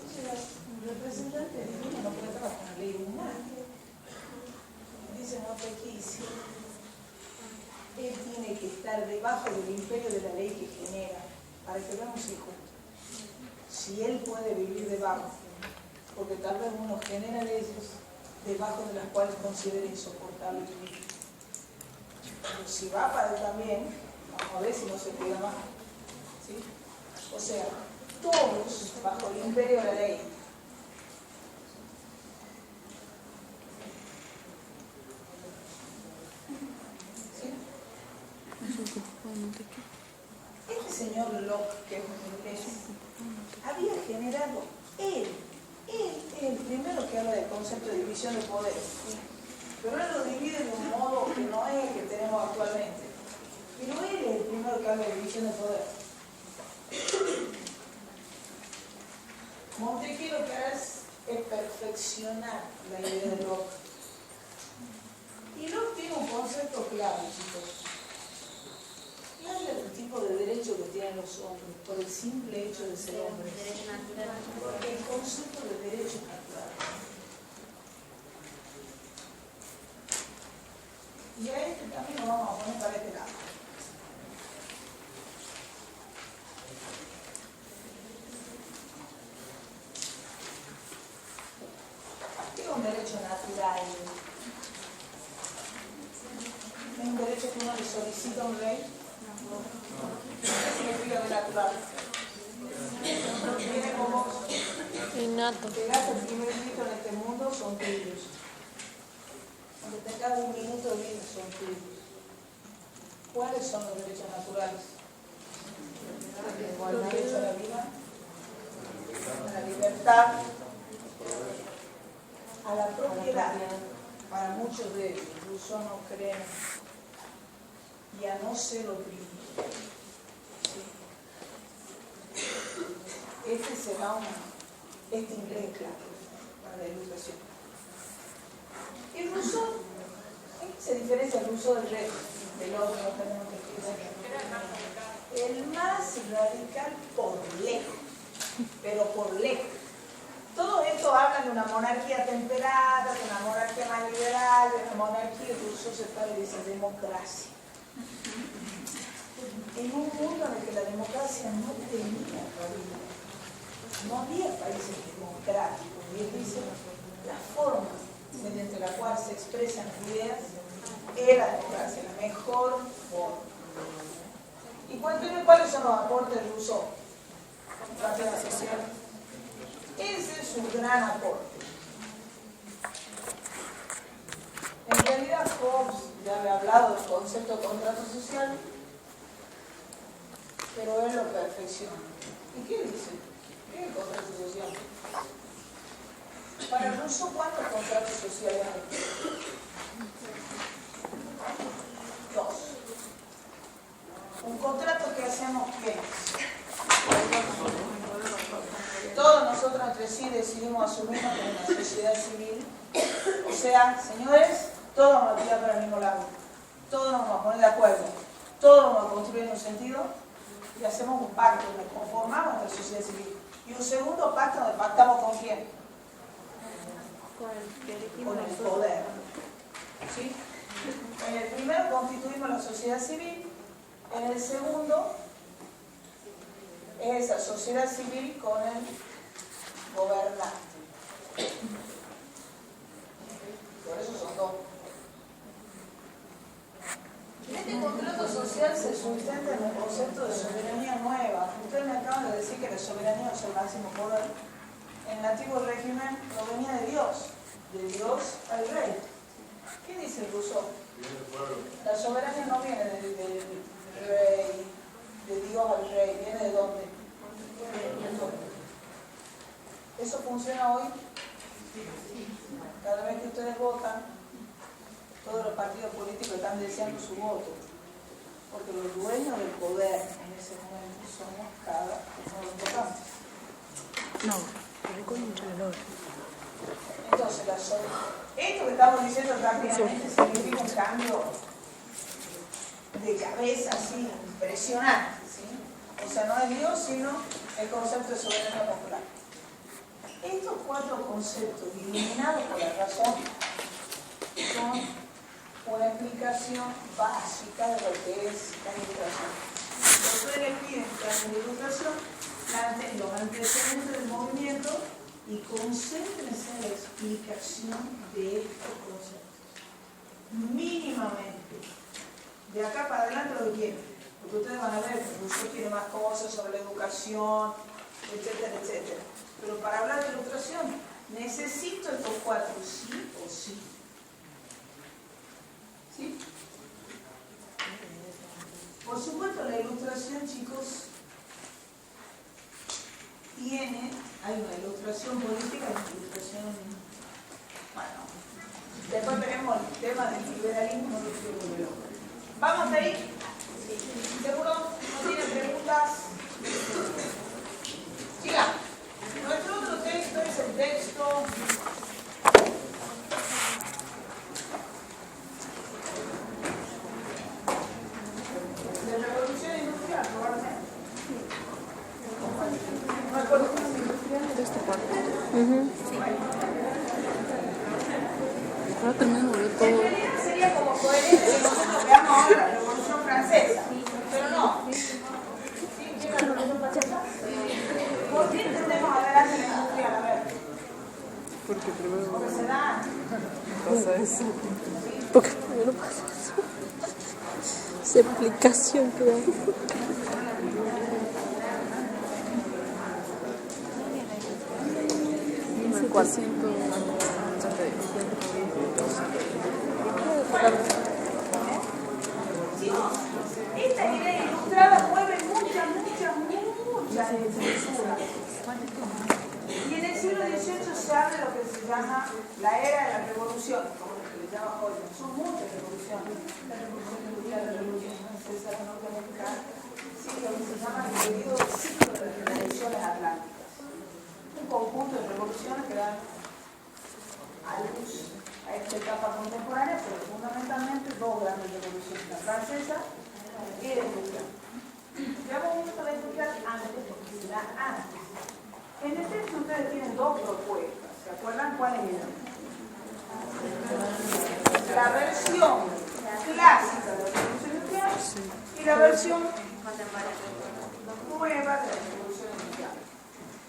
Entonces, el representante divino no puede trabajar con la ley humana. Dice Montesquieu, él tiene que estar debajo del imperio de la ley que genera, para que veamos si es justo. Si él puede vivir debajo, porque tal vez uno genera leyes debajo de las cuales considera insoportable vivir. Pero si va para él también, vamos a ver si no se cuida más. ¿Sí? O sea, todos bajo el imperio de la ley. Este señor Locke, que es un inglés, había generado él es el primero que habla del concepto de división de poderes, ¿sí? Pero él lo divide de un modo que no es el que tenemos actualmente. Pero él es el primero que habla de división de poderes. Montesquieu lo que es perfeccionar la idea de Locke. Y Locke tiene un concepto clave, chicos. Y habla del tipo de derecho que tienen los hombres por el simple hecho de ser hombres. El concepto de derecho natural. Y a este también lo vamos a poner para este lado. ¿Qué es un derecho natural? ¿Es un derecho que uno le solicita a un rey? ¿Qué significa de natural? Viene como Innato. llegaste el primer grito en este mundo, son tuyos. Cuando tengas un minuto de vida, son tuyos. ¿Cuáles son los derechos naturales? El derecho a la vida, a la libertad, a la propiedad. Para muchos de ellos, incluso no creen, y a no ser oprimidos. ¿Sí? Este será este inglés claro para la ilustración. Y Rousseau, ¿en qué se diferencia el Rousseau del resto? Del otro, no tenemos que explicar. El más radical por lejos, pero por lejos. Todo esto habla de una monarquía temperada, de una monarquía más liberal, de una monarquía, Rousseau se para y dice democracia. En un mundo en el que la democracia no tenía cabida, no había países democráticos, y él dice, la forma mediante la cual se expresan las ideas es la democracia, la mejor forma. ¿Y cuáles son los aportes de Rousseau? La social. Ese es su gran aporte. En realidad, Hobbes ya había hablado del concepto de contrato social, pero él lo perfecciona. ¿Y qué dice? ¿Qué es el contrato social? Para Rousseau, ¿cuántos contratos sociales hay? 2. Un contrato que hacemos, ¿qué? Todos nosotros entre sí decidimos asumirnos como una sociedad civil. O sea, señores, todos vamos a tirar para el mismo lado. Todos nos vamos a poner de acuerdo. Todos vamos a construir en un sentido y hacemos un pacto, nos conformamos a nuestra sociedad civil. Y un segundo pacto, donde pactamos con quién? Con el poder. ¿Sí? En el primero constituimos la sociedad civil, en el segundo es esa sociedad civil con el gobernante. Por eso son 2. Este contrato social se sustenta en el concepto de soberanía nueva. Ustedes me acaban de decir que la soberanía es el máximo poder. En el antiguo régimen provenía de Dios al rey. ¿Qué dice Rousseau? La soberanía no viene del rey, de Dios al rey, ¿viene de dónde? ¿Eso funciona hoy? Cada vez que ustedes votan, todos los partidos políticos están deseando su voto. porque los dueños del poder en ese momento somos cada uno de los votantes. Entonces, esto que estamos diciendo rápidamente significa un cambio de cabeza así impresionante, ¿sí? O sea, no es Dios, sino el concepto de soberanía popular. Estos 4 conceptos iluminados por la razón son una explicación básica de lo que es la ilustración. Los ustedes les piden clases de ilustración, los antecedentes del movimiento y concéntrense en la explicación de estos conceptos. Mínimamente. De acá para adelante lo que quieren. Porque ustedes van a ver que usted quiere más cosas sobre la educación, etcétera, etcétera. Pero para hablar de ilustración, necesito estos 4, sí o sí. ¿Sí? Por supuesto, la ilustración, chicos, hay una ilustración política y una ilustración, bueno, después veremos el tema del liberalismo, no lo quiero volver. ¿Vamos hasta ahí? ¿Seguro? ¿No tienen preguntas? Siga. Nuestro otro texto es el texto de Revolución Industrial, probablemente. No recuerdo cómo se industrial. De esta parte. Ahora terminamos de todo. En realidad sería como coherente que nosotros veamos ahora la Revolución Francesa, pero no. ¿Sí? ¿Qué es la Revolución Francesa? ¿Por qué entendemos adelante la industrial? A ver. Porque primero Porque se da. pasa eso. Porque primero pasa eso. Esa explicación que da. 1482. Esta idea ilustrada mueve muchas censuras. Y en el siglo XVIII se habla de lo que se llama la era de la revolución, como se le llama hoy. Son muchas revoluciones. La revolución industrial, la revolución francesa, la norteamericana. Sí, lo que se llama el periodo del ciclo de las revoluciones atlánticas. Un conjunto de revoluciones que dan a luz a esta etapa contemporánea, pero fundamentalmente 2 grandes revoluciones, la francesa y la industrial. Veamos un poco la industrial antes, porque se da antes. En el texto ustedes tienen 2 propuestas. ¿Se acuerdan cuáles eran? La versión clásica de la revolución industrial y la versión nueva de la revolución industrial.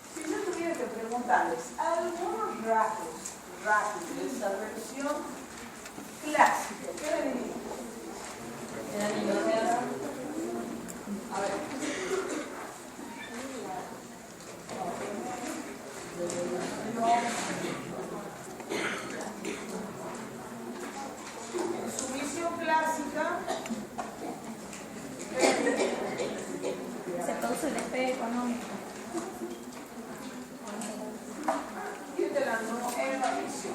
Si yo tuviera que preguntarles algunos rasgos de esa versión clásica, ¿qué le diría? A ver. En su visión clásica Se produce el despegue económico. y de la nueva visión.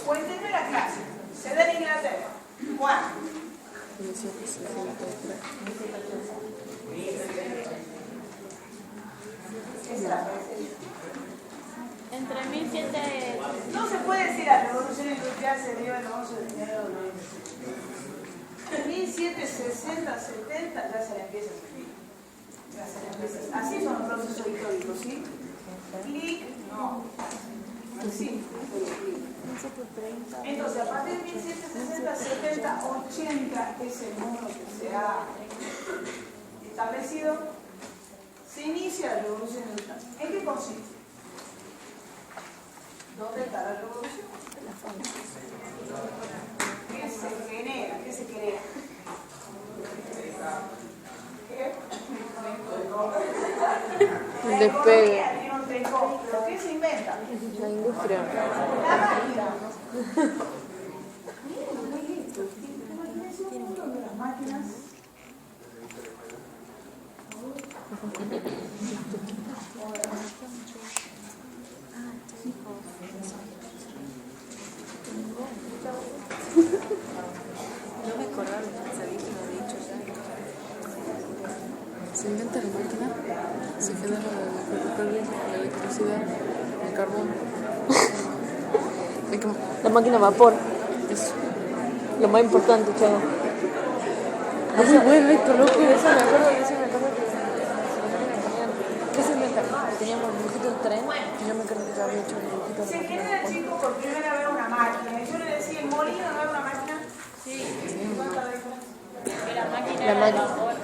Cuéntenme la clase. Se da en Inglaterra. ¿Cuándo? 1763. Esa es la preferida. Entre 1700. No se puede decir la revolución industrial se dio el 11 de enero de 1760, 70 ya se le empieza a servir. Así son los procesos históricos, ¿sí? Clic, no. Así. Entonces, a partir de 1760, 70, 80 es el número que se ha establecido. Se inicia la revolución industrial. ¿En qué consiste? ¿Dónde está la revolución? ¿Qué se genera? ¿Qué se crea? ¿Qué? El despegue. ¿Pero qué se inventa? La industria. La máquina. Las máquinas. se inventa la máquina, se genera el ferrocarril, la electricidad, el carbón. La máquina a vapor. Eso. Lo más importante, chavo. Es muy bueno esto, loco. De eso me acuerdo que ¿qué se inventa? Teníamos el dibujito del tren, y yo me acuerdo que yo había hecho el dibujito del Se tren. genera, chicos, por primera vez una máquina. Yo le decía, ¿el molino no es una máquina? Sí, ¿Cuánta diferencia? que la máquina La era máquina. de vapor.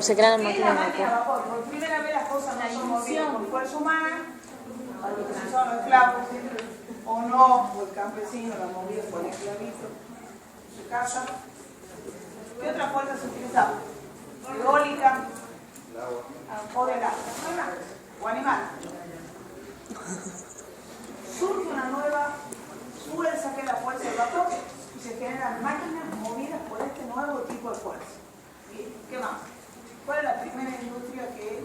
Se crean ¿Qué las es la máquinas a máquina a vapor. vapor? Por primera vez las cosas no son movidas por fuerza humana, para lo que se usaban los esclavos, o no, o el campesino la movía por el esclavito en su casa. ¿Qué otra fuerza se utilizaba? Eólica o del agua, o animal. Surge una nueva fuerza que es la fuerza del vapor y se generan máquinas movidas por este nuevo tipo de fuerza. Bien, ¿qué más? ¿Cuál es la primera industria que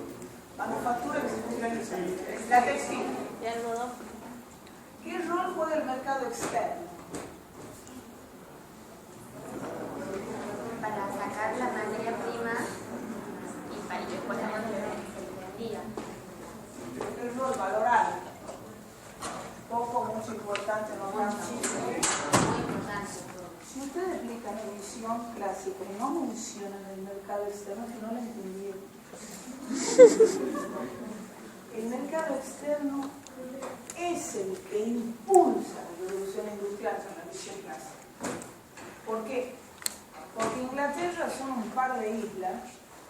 manufactura que se industrializa? La textil. De algodón. ¿Qué rol juega el mercado externo? Para sacar la materia prima y para que después la se vendía. El rol valorar. Poco, mucho importante, no tanto. Muy importante. Si ustedes explican la visión clásica y no mencionan el mercado externo, que no lo entendieron. El mercado externo es el que impulsa la revolución industrial en la visión clásica. ¿Por qué? Porque Inglaterra son un par de islas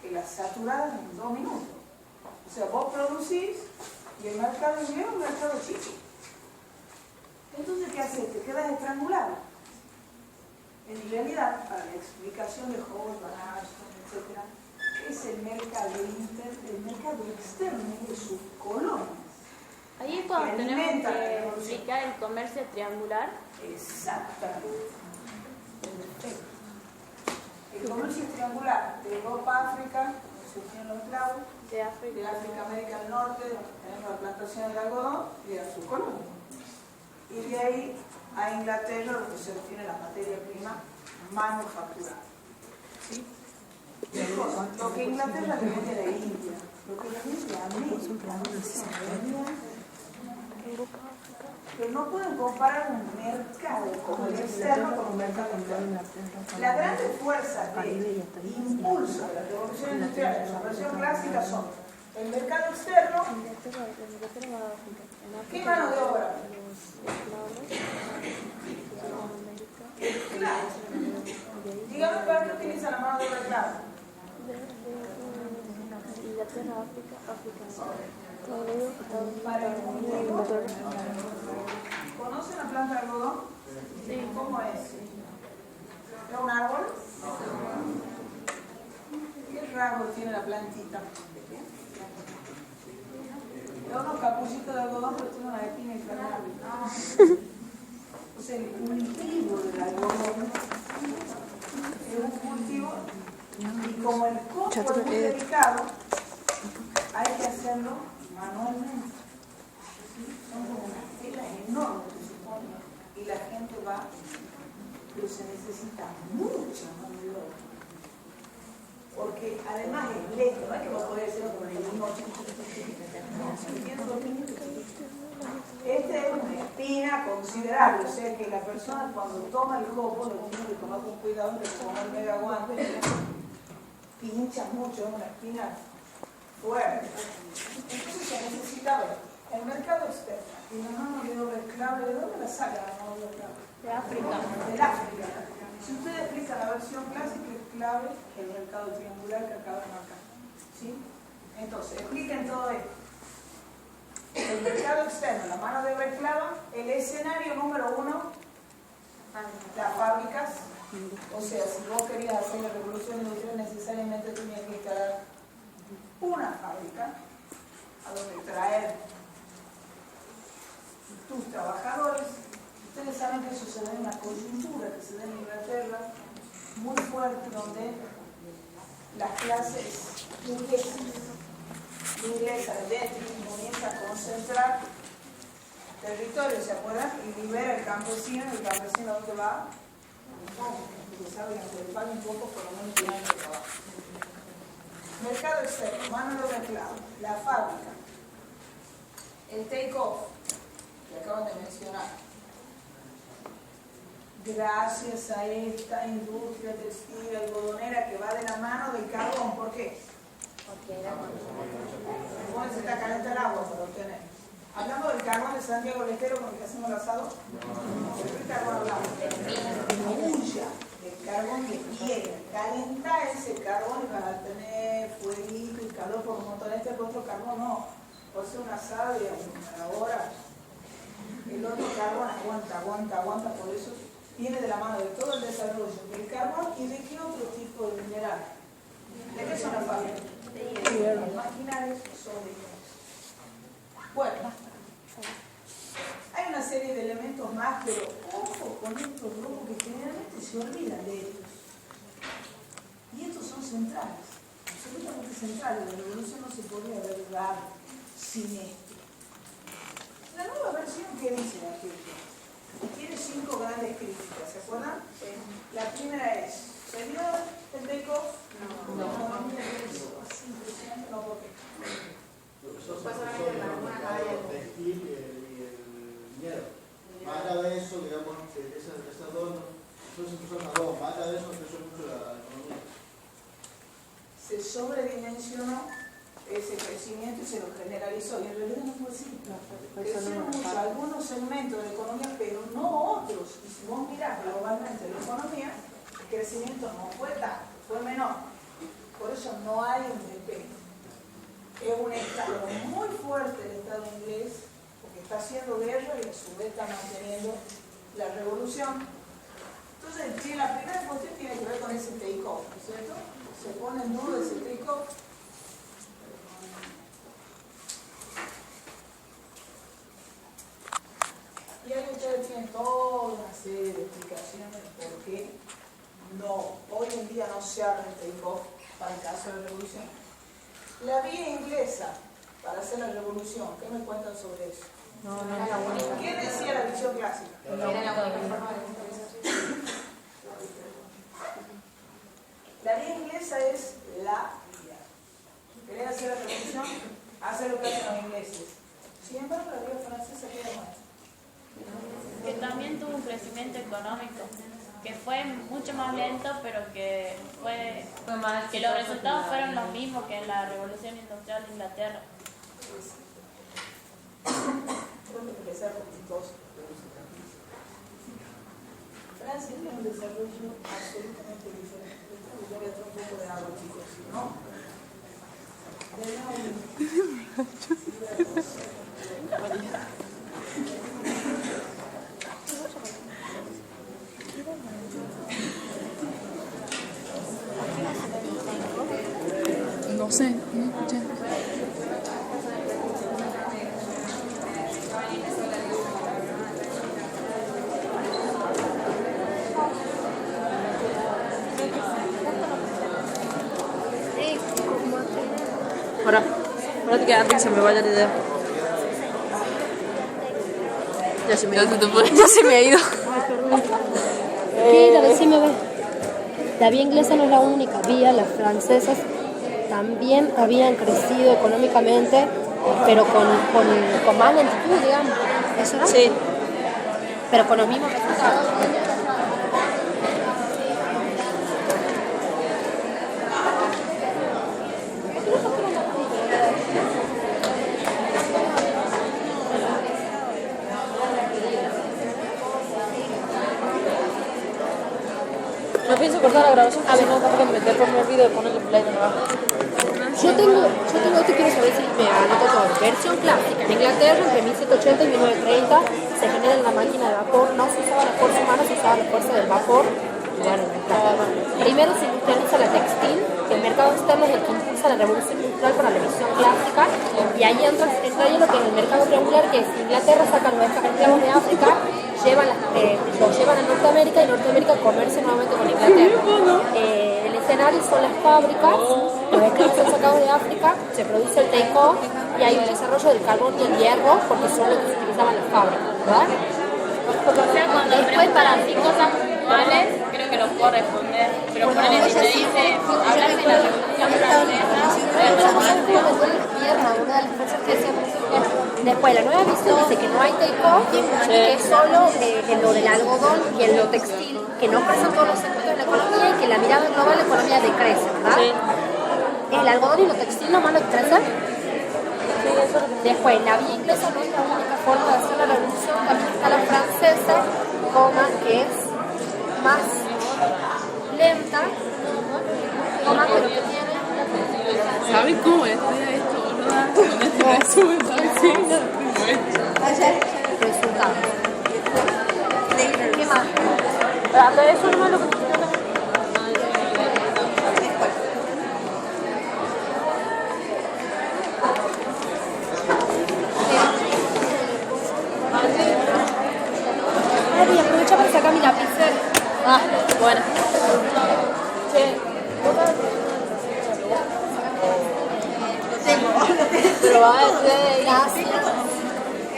que las saturadas en 2 minutos. O sea, vos producís y el mercado inglés es un mercado chico. Entonces, ¿qué haces? Te quedas estrangulado. En realidad, para la explicación de Hobbes, Van Ashton, etc., es el mercado externo de sus colonias. Ahí es cuando Que tenemos alimenta la que revolución. explicar el comercio triangular. Exactamente. Perfecto. El comercio es triangular de Europa a África, donde surgieron los esclavos, De África. de África a América del Norte, donde tenemos la plantación del algodón, y a sus colonias. Y de ahí a Inglaterra, donde se obtiene la materia prima manufacturada. ¿Sí? Lo que Inglaterra le vende de India, lo que le vende a América, pero no pueden comparar un mercado como el externo con un mercado interno. Las grandes fuerzas de impulso de la revolución industrial de la revolución clásica son el mercado externo. ¿Qué mano de obra? Esclavos. Dígame para qué utiliza la mano de obra esclava. Inglaterra, África. Para el cultivo. ¿Conocen la planta de algodón? Sí. ¿Cómo es? ¿Es un árbol? ¿Qué rasgos tiene la plantita? Es unos capullitos de algodón, pero tiene una espina inflamable. O sea, el cultivo del algodón es un cultivo y como el costo es muy delicado, hay que hacerlo manualmente. Son como unas telas enormes que se ponen y la gente va, pero se necesita mucha mano de obra. Porque además es lento, no es que vos podés hacerlo con el mismo Este es una espina considerable, o sea que la persona cuando toma el copo lo tiene que tomar con cuidado, que toma el mega guante, pincha mucho, es una espina fuerte. Entonces se necesita ver el mercado externo y la mano de obra esclava. ¿De dónde la saca la mano de obra esclava? De África. Del África. Si usted explica la versión clásica, es clave el mercado triangular que acaba de marcar. ¿Sí? Entonces, expliquen todo esto. El mercado externo, la mano de obra esclava, el escenario número 1, las fábricas. O sea, si vos querías hacer la revolución industrial, necesariamente tenías que instalar una fábrica a donde traer tus trabajadores. Ustedes saben que eso se da en una coyuntura que se da en Inglaterra muy fuerte, donde las clases inglesas de comienza a concentrar territorio, ¿se acuerdan? Y libera el campesino, y el campesino ¿dónde va? Porque saben que le paga un poco por lo menos un año de trabajo. Mercado mercado externo, mano de obra esclava, la fábrica, el take-off, que acaban de mencionar, gracias a esta industria textil algodonera que va de la mano del carbón. ¿Por qué? Porque se está caliente el agua para obtener. Hablando del carbón de Santiago del Estero con el que hacemos el asado, ¿de qué carbón hablamos? De hulla, del carbón de piedra. Calentar ese carbón para tener fueguito y calor por un montón. Este otro carbón no. Puede ser un asado de una hora. El otro carbón aguanta, por eso viene de la mano de todo el desarrollo del carbón y de qué otro tipo de mineral. ¿De qué son las fábricas? Los maquinarios son de hierro. Bueno, hay una serie de elementos más, pero ojo con estos grupos que generalmente se olvidan de ellos. Y estos son centrales, absolutamente centrales. La revolución no se podría haber dado sin esto. La nueva versión, ¿qué dice aquello? Tiene 5 grandes críticas, ¿se acuerdan? La primera es, ¿sería el take-off? No, es impresionante, no, ¿por qué? Textil y el dinero. Más allá de eso, digamos, esas dos, más allá de eso, creció mucho la economía. Se sobredimensionó ese crecimiento y se lo generalizó, y en realidad no fue así. Crecieron mucho algunos segmentos de la economía, pero no otros. Y si vos mirás globalmente la economía, el crecimiento no fue tanto, fue menor. Por eso no hay un despegue. Es un estado muy fuerte el Estado inglés, porque está haciendo guerra y a su vez está manteniendo la revolución. Entonces, la primera cuestión tiene que ver con ese take-off, ¿no es cierto? Se pone en duda ese take-off. Y ahí ustedes tienen toda una serie de explicaciones por qué hoy en día no se abre el take-off para el caso de la revolución. La vía inglesa para hacer la revolución, ¿qué me cuentan sobre eso? No era la única. ¿Qué decía la visión clásica? Era la única forma de La vía inglesa es la vía. ¿Querés hacer la revolución? Hace lo que hacen los ingleses. Sin embargo, la vía francesa queda más. Que también tuvo un crecimiento económico que fue mucho más lento, pero que que los resultados fueron los mismos que en la Revolución Industrial de Inglaterra. Francia tiene un desarrollo absolutamente diferente. Yo voy a traer un poco de agua, chicos, ¿no? No sé, no escuché. Ahora te queda antes que se me vaya la idea. Ya se me ha ido. Ya se me ha ido. ¿Qué? A ver si me ve. La vía inglesa no es la única vía, las francesas también habían crecido económicamente, pero con más lentitud, digamos. ¿Eso no? Sí. Pero con los mismos resultados. No pienso cortar la grabación, a ver, no tengo que meter por el video y ponerle play de nuevo. Yo tengo esto, quiero saber si me anoto todo. Versión clásica. En Inglaterra, entre 1780 y 1930, se genera la máquina de vapor. No se usaba la fuerza humana, se usaba la fuerza del vapor. Bueno, primero se industrializa la textil, que el mercado externo es el que impulsa la revolución industrial para la visión clásica. Y ahí entra lo que es el mercado triangular, que es Inglaterra saca los esclavos de África, los llevan a Norteamérica y Norteamérica comercia nuevamente con Inglaterra. El escenario son las fábricas, los esclavos son sacados de África, se produce el take-off y hay un desarrollo del carbón y el hierro porque son los que se utilizaban en las fábricas, ¿verdad? O sea, cuando preguntan así cosas puntuales, creo que los puedo responder. Pero por ejemplo, si te dice, hablas de la Revolución Francesa, Después, la nueva visión dice que no hay take-off, que es solo en lo del algodón y en lo textil, que no crecen todos los sectores de la economía y que la mirada global de la economía decrece, ¿verdad? Sí. El algodón y lo textil nomás lo que crecen. Después, la vía inglesa no es la única forma de hacer la revolución, también está la francesa, que es más lenta, pero que tiene... ¿Sabes cómo es esto, boluda? Resultados. ¿Qué más? Pero de eso no es lo que aprovecha para sacar mi lapicero. Ah, bueno. Pero va a ser gracias.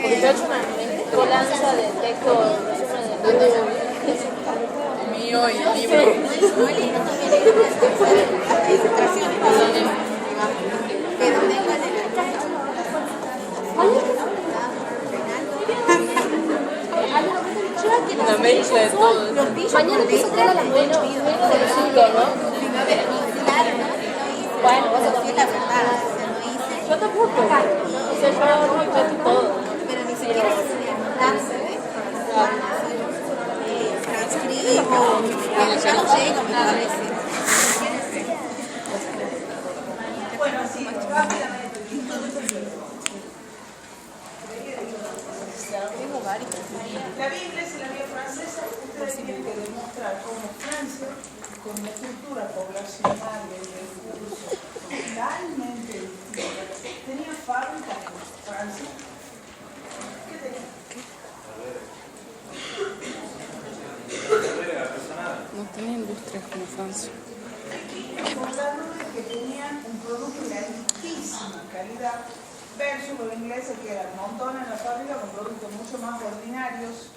Porque yo he hecho una mezcolanza de texto, mío y libro. Una mezcla de todo. Mañana te sacar a las 9 de los 5, ¿no? Bueno, vas a tomar la verdad. Yo tampoco. O sea, yo no he todo. Pero ni siquiera transcribo, ya no llego, me parece. Bueno, sí, rápidamente. La vía inglesa y la vía francesa, ustedes tienen que demostrar cómo Francia, con una estructura poblacional y de recursos totalmente distinta, tenía fábricas en Francia. ¿Qué tenía? No tenía industrias como Francia. Hablando de que tenían un producto de altísima calidad versus los ingleses que eran montones en la fábrica con productos mucho más ordinarios,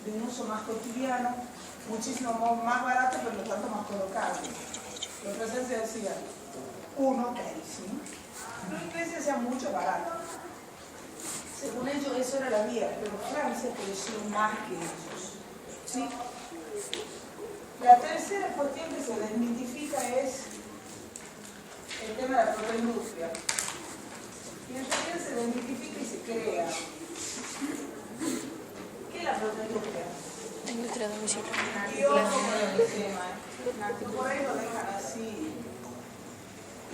de un uso más cotidiano, muchísimo más barato, pero lo tanto más colocado. Los franceses decían, uno carísimo. Los ingleses hacían mucho barato. Según ellos, eso era la vía, pero Francia creció más que ellos. ¿Sí? La tercera cuestión que se desmitifica es el tema de la protoindustria. Y en realidad se desmitifica y se crea. ¿Qué es la protoindustria? La industria domiciliaria. Y ojo con el tema, por ahí lo dejan así.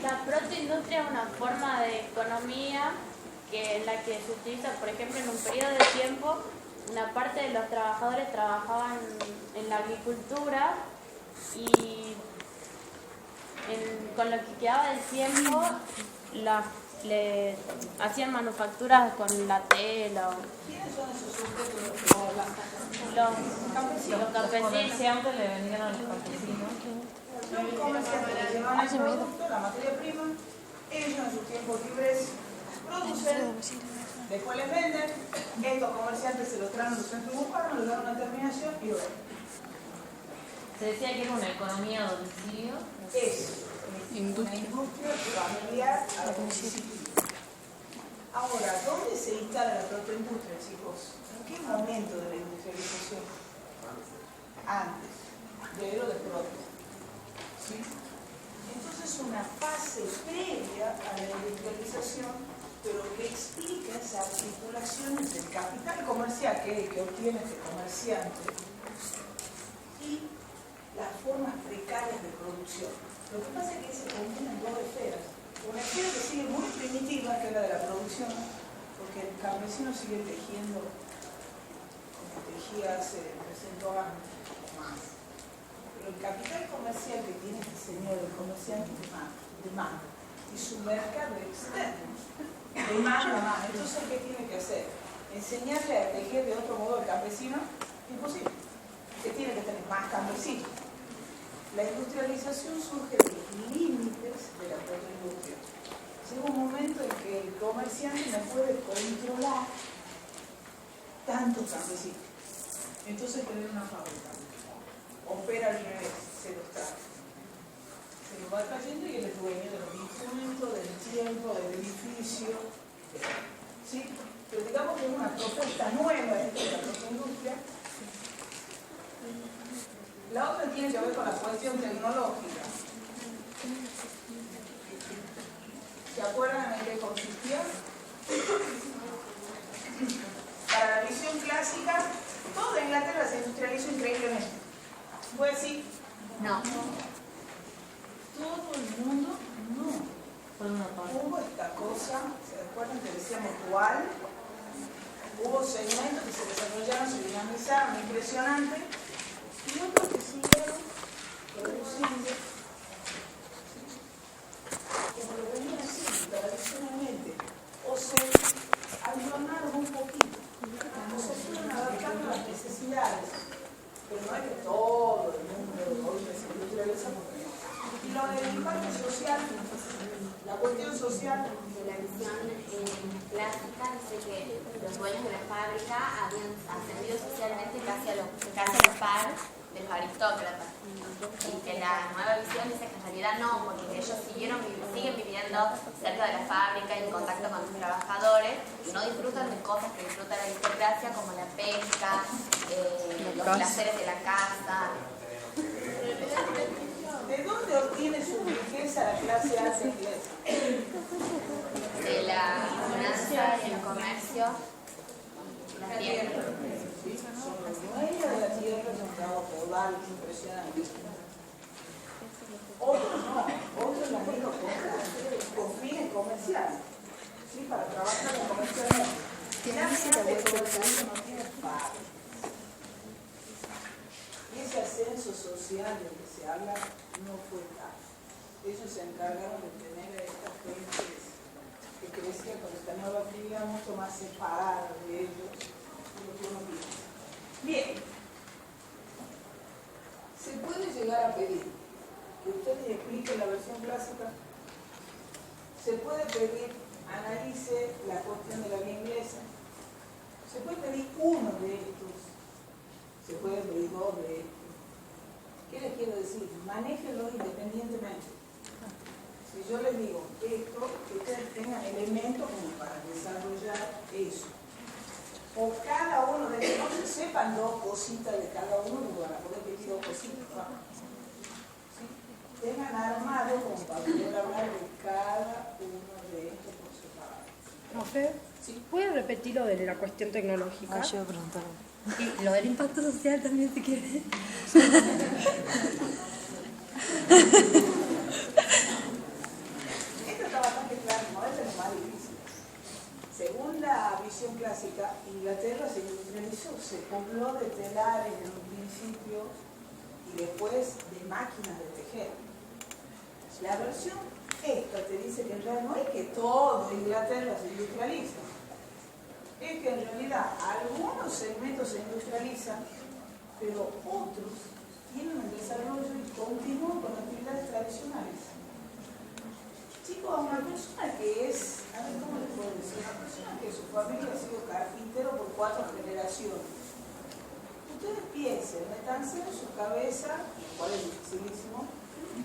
La protoindustria es una forma de economía en la que se utiliza, por ejemplo, en un periodo de tiempo, una parte de los trabajadores trabajaban en la agricultura y con lo que quedaba del tiempo le hacían manufacturas con la tela. ¿Quiénes son esos sujetos Los campesinos. Siempre le vendían a los campesinos. Los comerciantes que llevan el producto, la materia prima, ellos en sus tiempos libres producen, después les venden, estos comerciantes se los traen a los centros urbanos, les dan una terminación y venden. Se decía que era una economía a domicilio. Es una industria familiar a domicilio. Ahora, ¿dónde se instala la protoindustria, chicos? ¿En qué momento de la industrialización? Antes de lo de proto. ¿Sí? Entonces, una fase previa a la industrialización, pero que explica esa articulación entre el capital comercial, que es el que obtiene este comerciante, y las formas precarias de producción. Lo que pasa es que se combinan dos esferas. Una esfera que sigue muy primitiva, que es la de la producción, porque el campesino sigue tejiendo como tejía hace 300 años más. Pero el capital comercial que tiene este señor, el comerciante, demanda. Y su mercado externo demanda más. Entonces, ¿qué tiene que hacer? Enseñarle a tejer de otro modo al campesino, imposible. Que tiene que tener más campesinos. La industrialización surge de los límites de la protoindustria. Llega un momento en que el comerciante no puede controlar tantos campesinos. Entonces tener una fábrica. Opera al revés, se lo está. Se lo va trayendo y él es dueño de los instrumentos, del tiempo, del edificio. ¿sí? Pero digamos que es una propuesta nueva de la propia industria. La otra tiene que ver con la cuestión tecnológica. ¿Se acuerdan en qué consistía? Para la visión clásica, toda Inglaterra se industrializó increíblemente. ¿Puede decir? No. Todo el mundo, no. Hubo esta cosa, ¿se acuerdan que decíamos dual? Hubo segmentos que se desarrollaron, se dinamizaron, impresionante, y otros que siguieron produciendo, como lo venía haciendo tradicionalmente, o se ayornaron un poquito, o se fueron adaptando a las necesidades, pero no es que todo el mundo hoy se industrializa porque no. Y lo del impacto social, la cuestión social. De la visión clásica dice que los dueños de la fábrica habían ascendido socialmente casi a los par de los aristócratas. Y que la nueva visión dice que en realidad no, porque ellos siguen viviendo cerca de la fábrica, en contacto con los trabajadores, y no disfrutan de cosas que disfruta la aristocracia, como la pesca, los placeres de la casa. ¿De dónde obtiene su riqueza la clase alta inglesa? De la finanza y el comercio, la tierra. Son los dueños de la tierra, son trabajos feudales impresionantes. Otros no, otros la han ido con fines comerciales, ¿sí? Para trabajar comercialmente. La gente comercial no tiene padres. Y ese ascenso social del que se habla no fue tal. Ellos se encargaron de tener a estas gentes que crecían con esta nueva actividad mucho más separada de ellos de lo que uno piensa. Bien, se puede llegar a pedir que ustedes expliquen la versión clásica. Se puede pedir, analice la cuestión de la vía inglesa. Se puede pedir uno de estos. Se puede pedir dos de estos. ¿Qué les quiero decir? Manéjenlo independientemente. Si yo les digo esto, que ustedes tengan elementos como para desarrollar eso. O cada uno de ellos, no se sepan dos cositas de cada uno, para poder pedir dos cositas. ¿Sí? Tengan armado como para poder hablar de cada uno de estos por separado. Profe, ¿Sí? ¿puede repetir lo de la cuestión tecnológica? Yo iba a preguntar. Y lo del impacto social también, si quieres. Esto está bastante claro, no es de lo más difícil. Según la visión clásica, Inglaterra se industrializó, se pobló de telares en un principio y después de máquinas de tejer. La versión esta te dice que en realidad no es que todo Inglaterra se industrializa, es que en realidad algunos segmentos se industrializan, pero otros tienen un desarrollo y continúan con actividades tradicionales. Chicos, una persona que es, a ver cómo les puedo decir, una persona que su familia ha sido carpintero por 4 generaciones. Ustedes piensen, metanse en su cabeza, cual es dificilísimo,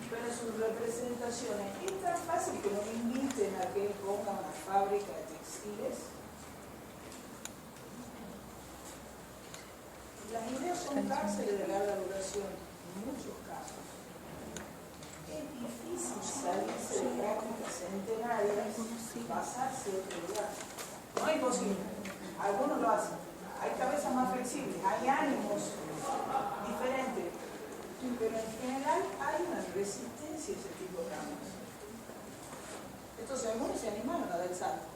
pero en sus representaciones es tan fácil que nos inviten a que él ponga una fábrica de textiles. Las ideas son cárceles de larga duración, en muchos casos. Es difícil salirse de prácticas centenarias y pasarse a otro lugar. No es imposible. Algunos lo hacen. Hay cabezas más flexibles, hay ánimos diferentes. Pero en general hay una resistencia a ese tipo de cambios. Entonces algunos se animaron a dar el salto,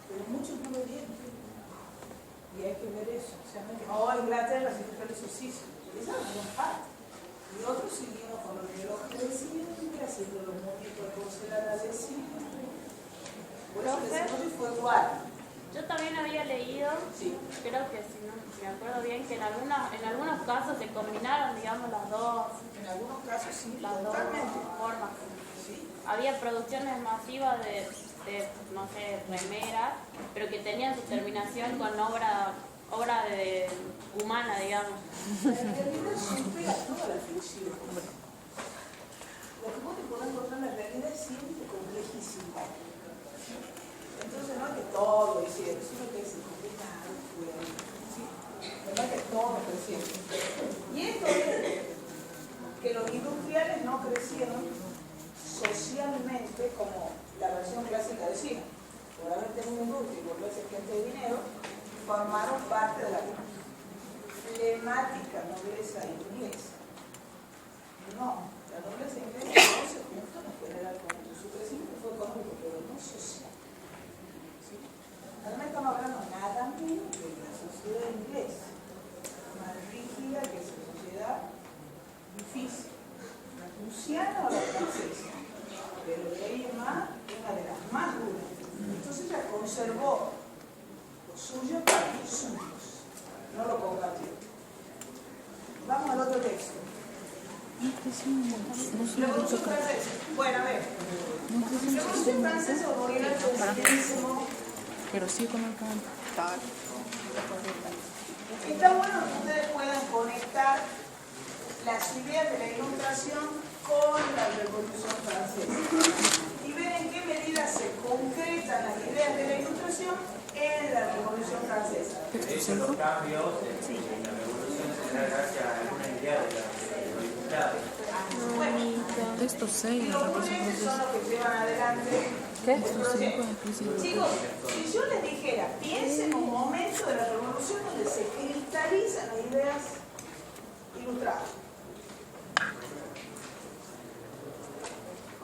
pero muchos no lo dieron. Y hay que ver eso. O sea, Inglaterra se industrializó, sí, se utilizaron en parte. Y otros siguieron con los relojes de cilindro, haciendo los muñecos de porcelana de cilindro. Por eso el desarrollo fue igual. Yo también había leído, Sí. creo que si me acuerdo bien, que en algunos casos se combinaron, digamos, las dos. En algunos casos sí, las totalmente. dos formas. Sí. Había producciones masivas de, no sé, remeras, pero que tenían su terminación con obra humana, digamos. En realidad supera toda la ficción. Lo que vos te podés encontrar en la realidad es siempre complejísimo. Entonces no es que todo es crecieron, sino que se completaron, ¿sí? ¿Verdad que todos crecieron? Y esto es que los industriales no crecieron socialmente como la versión clásica decía. Por haber tenido industria y volverse gente de dinero, formaron parte de la flemática nobleza inglesa. No, la nobleza inglesa no se juntó en general con su crecimiento fue económico, pero no social. ¿Sí? Además estamos hablando nada menos de la sociedad inglesa, más rígida que esa sociedad difícil, la prusiana o la francesa, pero de ahí en más, una de las más duras. Entonces ella conservó lo suyo para los suyos, no lo compartió. Vamos al otro texto. Revolución francesa. Bueno, a ver. Revolución francesa o morir al presidencialismo. Pero sí con el cantar. Está bueno que ustedes puedan conectar las ideas de la Ilustración con la Revolución Francesa y ver en qué medida se concretan las ideas de la Ilustración en la Revolución Francesa. De hecho, los cambios en la Revolución se dan gracias a alguna idea de los ilustrados. Bueno, Texto 6 y de la los Revolución burgueses son Francesa. los que llevan adelante ¿Qué? el Texto 5 proyecto. es explícito. Chicos, si yo les dijera, piensen en un momento de la Revolución donde se cristalizan las ideas ilustradas.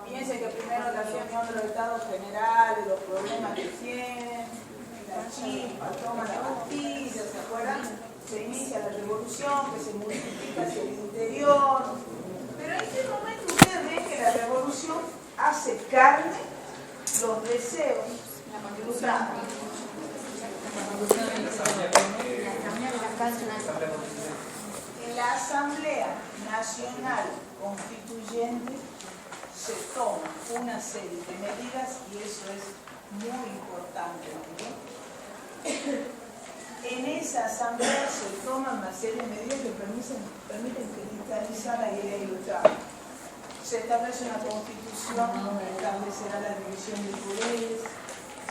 Piensen que primero la reunión de los estados generales, los problemas que tienen, la chispa, toman la Bastilla, ¿se acuerdan? Se inicia la revolución, que se multiplica hacia el interior. Pero en este momento ustedes ven que la revolución hace carne los deseos ilustrados. En la Asamblea Nacional Constituyente se toma una serie de medidas y eso es muy importante, ¿no? En esa asamblea se toman una serie de medidas que permiten cristalizar la idea ilustrada. Se establece una constitución que establecerá la división de poderes,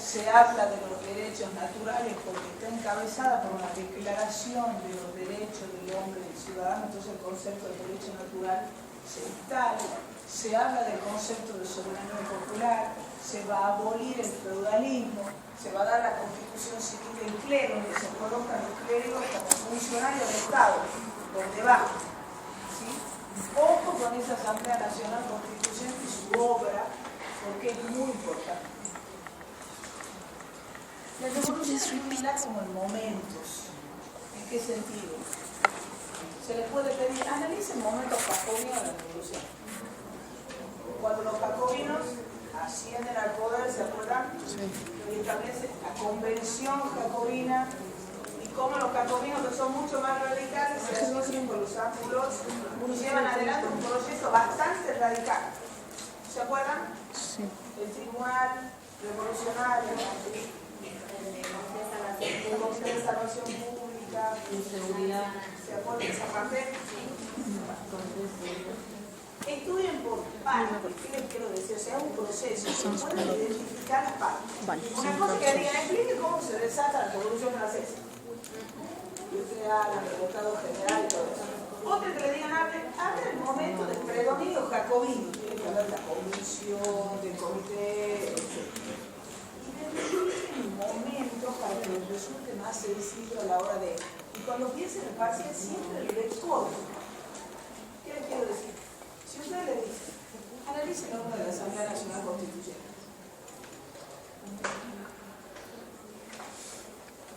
se habla de los derechos naturales porque está encabezada por una declaración de los derechos del hombre y del ciudadano, entonces el concepto de derecho natural se instala. Se habla del concepto de soberanía popular, se va a abolir el feudalismo, se va a dar la constitución civil del clero, donde se colocan los clérigos como funcionarios del Estado, donde va. ¿Sí? Ojo con esa Asamblea Nacional Constituyente y su obra, porque es muy importante. La revolución se mira como en momentos. ¿En qué sentido? Se les puede pedir, analicen momentos jacobinos de la revolución. Cuando los jacobinos ascienden al poder, ¿se acuerdan? Sí. Y establece la convención jacobina y cómo los jacobinos, que son mucho más radicales, se asocian con los ángulos y llevan adelante un proceso bastante radical. ¿Se acuerdan? Sí. El tribunal revolucionario, el Comité de Salvación Pública, ¿se acuerdan de esa parte? Estudien por partes, ¿qué les quiero decir? O sea, es un proceso, se pueden identificar las partes. Una cosa que digan, explique cómo se desata la Revolución Francesa. Y usted habla del Estado General y todo eso. Otra que le digan, hable del momento del predominio jacobino. Tiene que hablar de la convención, del comité, etc. Identifiquen momentos para que les resulte más sencillo a la hora de... Y cuando piensen en parcial, siempre el recuerdo. ¿Qué les quiero decir? Si usted le dice, analicen la obra de la Asamblea Nacional Constituyente.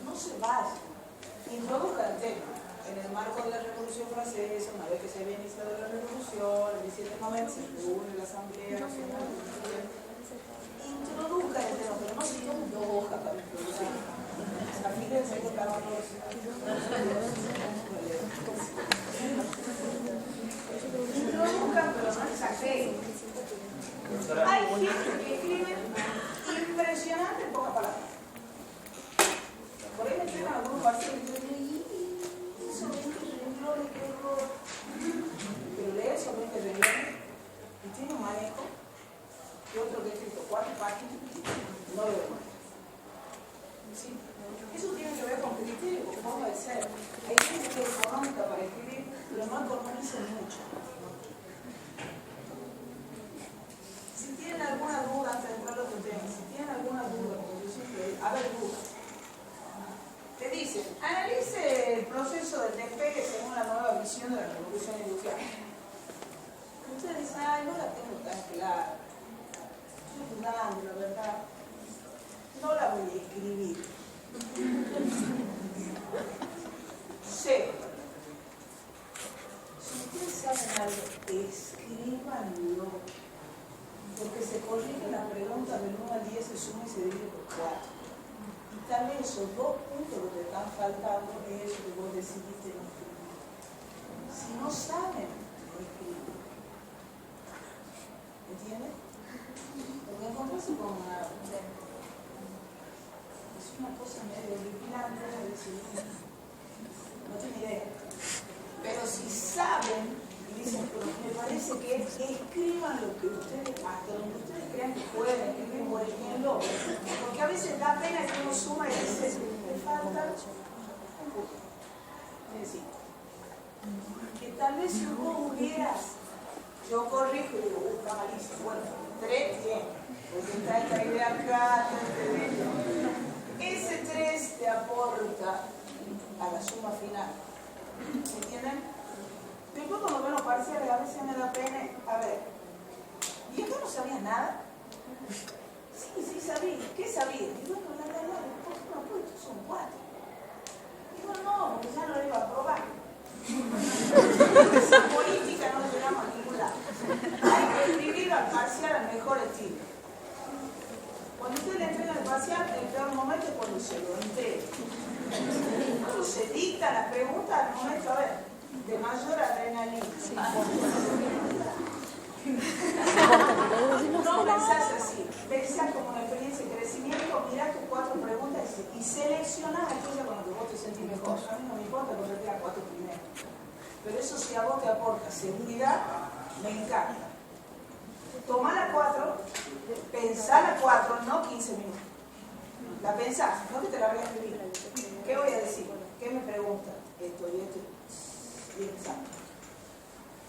No se vayan, introduzcan el tema. En el marco de la Revolución Francesa, una vez que se había iniciado la Revolución, el 17 de noviembre se reúne la Asamblea Nacional Constituyente. Introduzcan el tema, pero no se tomen 2 hojas para introducir. Fíjense que cada uno introduzcan, pero no exageren. Hay gente que escribe impresionante en pocas palabras. Por ahí me entregan algunos parciales y yo digo, eso 20 renglones, qué horror. Pero lee esos 20 renglones y tiene un manejo que otro que ha escrito 4 páginas no lo demuestra. ¿Sí? Eso tiene que ver con criterio, con forma de ser. Hay gente que es económica para escribir, pero no economiza mucho. Si tienen alguna duda, antes de entrar a otro tema, si tienen alguna duda, porque yo siempre digo, a ver, duda. Te dicen, analice el proceso del despegue según la nueva visión de la revolución industrial. Ustedes dicen, ay, no la tengo tan clara. Estoy dudando, la verdad. No la voy a escribir. C. Si ustedes saben algo, escríbanlo. Porque se corrige la pregunta del 1 al 10, se suma y se divide por 4. Y tal vez esos 2 puntos que te están faltando es eso que vos decidiste no escribir. Si no saben, no escriben. ¿Entiendes? Porque encontrarse con una... Es una cosa medio horripilante, no tiene idea. Pero si saben, y dicen, pero me parece que escriban lo que ustedes, hasta donde ustedes crean que pueden, escriben por ejemplo, porque a veces da pena que uno suma y dice, me falta un punto. Es decir, que tal vez si vos hubieras, yo corrijo y digo, está malísimo, bueno, 3, bien, porque está esta idea acá, ese 3 te aporta a la suma final. ¿Entienden? Después cuando veo los parciales a veces me da pena, a ver, ¿y esto no sabías nada? Sí sabía. ¿Qué sabía? Digo, no, ¿por qué no lo puesto? Son 4. Digo, no, porque ya no lo iba a probar. Esa política no llegamos a ningún lado. Hay que escribir al parcial al mejor estilo. Cuando usted le entrega el parcial, el peor momento es cuando se lo entrega. Cuando se dicta la pregunta, al momento, a ver, de mayor adrenalina. No pensás así, pensás como una experiencia de crecimiento, mirá tus 4 preguntas y seleccionás aquella con la que vos te sentís mejor. A mí no me importa que te las 4 primeras. Pero eso si a vos te aporta seguridad, me encanta. Tomá la 4, pensá la 4, no 15 minutos. La pensás, no que te la voy a escribir. ¿Qué voy a decir? ¿Qué me preguntan? Esto y esto. Y exacto.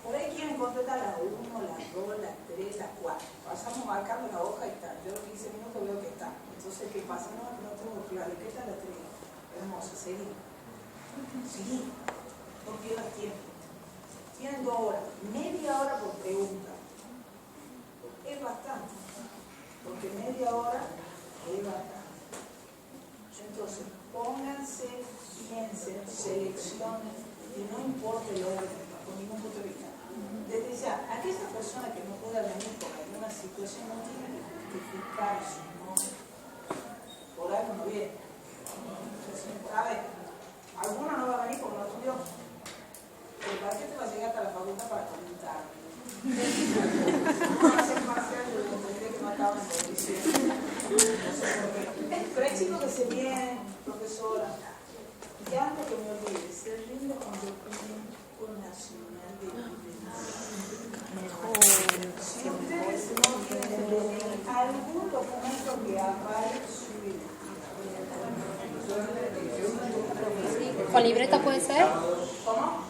Por ahí quieren contestar la 1, la 2, la 3, la 4. Pasamos marcando la hoja y tal. Yo en 15 minutos veo que está. Entonces, ¿qué pasa? No, que no tengo claro. ¿Qué tal la 3? Hermosa, seguí. Sí. ¿Por qué las tienen? Tienen 2 horas. Media hora por pregunta. Es bastante. Porque media hora es bastante. Entonces, pónganse, piensen, seleccionen, y no importa el orden, con ningún punto de vista. Desde ya, aquella persona que no pueda venir por alguna situación no tiene que justificar su nombre. Por algo no viene. A ver, alguno no va a venir porque no estudió. ¿Pero para qué te va a llegar hasta la facultad para comentar? No va a ser parcial, yo tendría que matar en condición. No sé por qué. Pero hay chicos que se vienen, profesora. Y antes que me olvide, se rinde con el Público Nacional de Evidencia. Si ustedes no tienen algún documento que avale su vida. ¿Con libreta puede ser? ¿Cómo?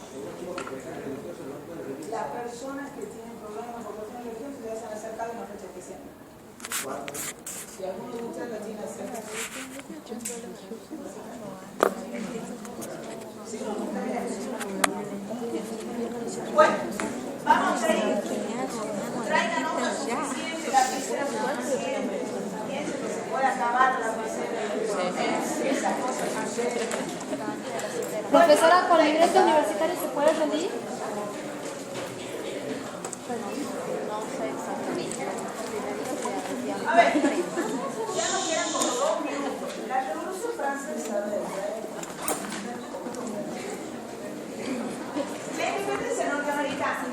Las personas que tienen problemas con cuestión de religión se les hacen acercar de una fecha especial. Si alguno de ustedes la tiene cerca. Bueno, vamos a ir. Traigan hojas suficientes, lapicera suficiente. Piensen que se puede acabar la lapicera. Esas cosas suceden. Profesora, ¿con libreta universitaria se puede rendir? A ver, ya no quedan como 2 minutos. La Revolución Francesa, la independencia norteamericana.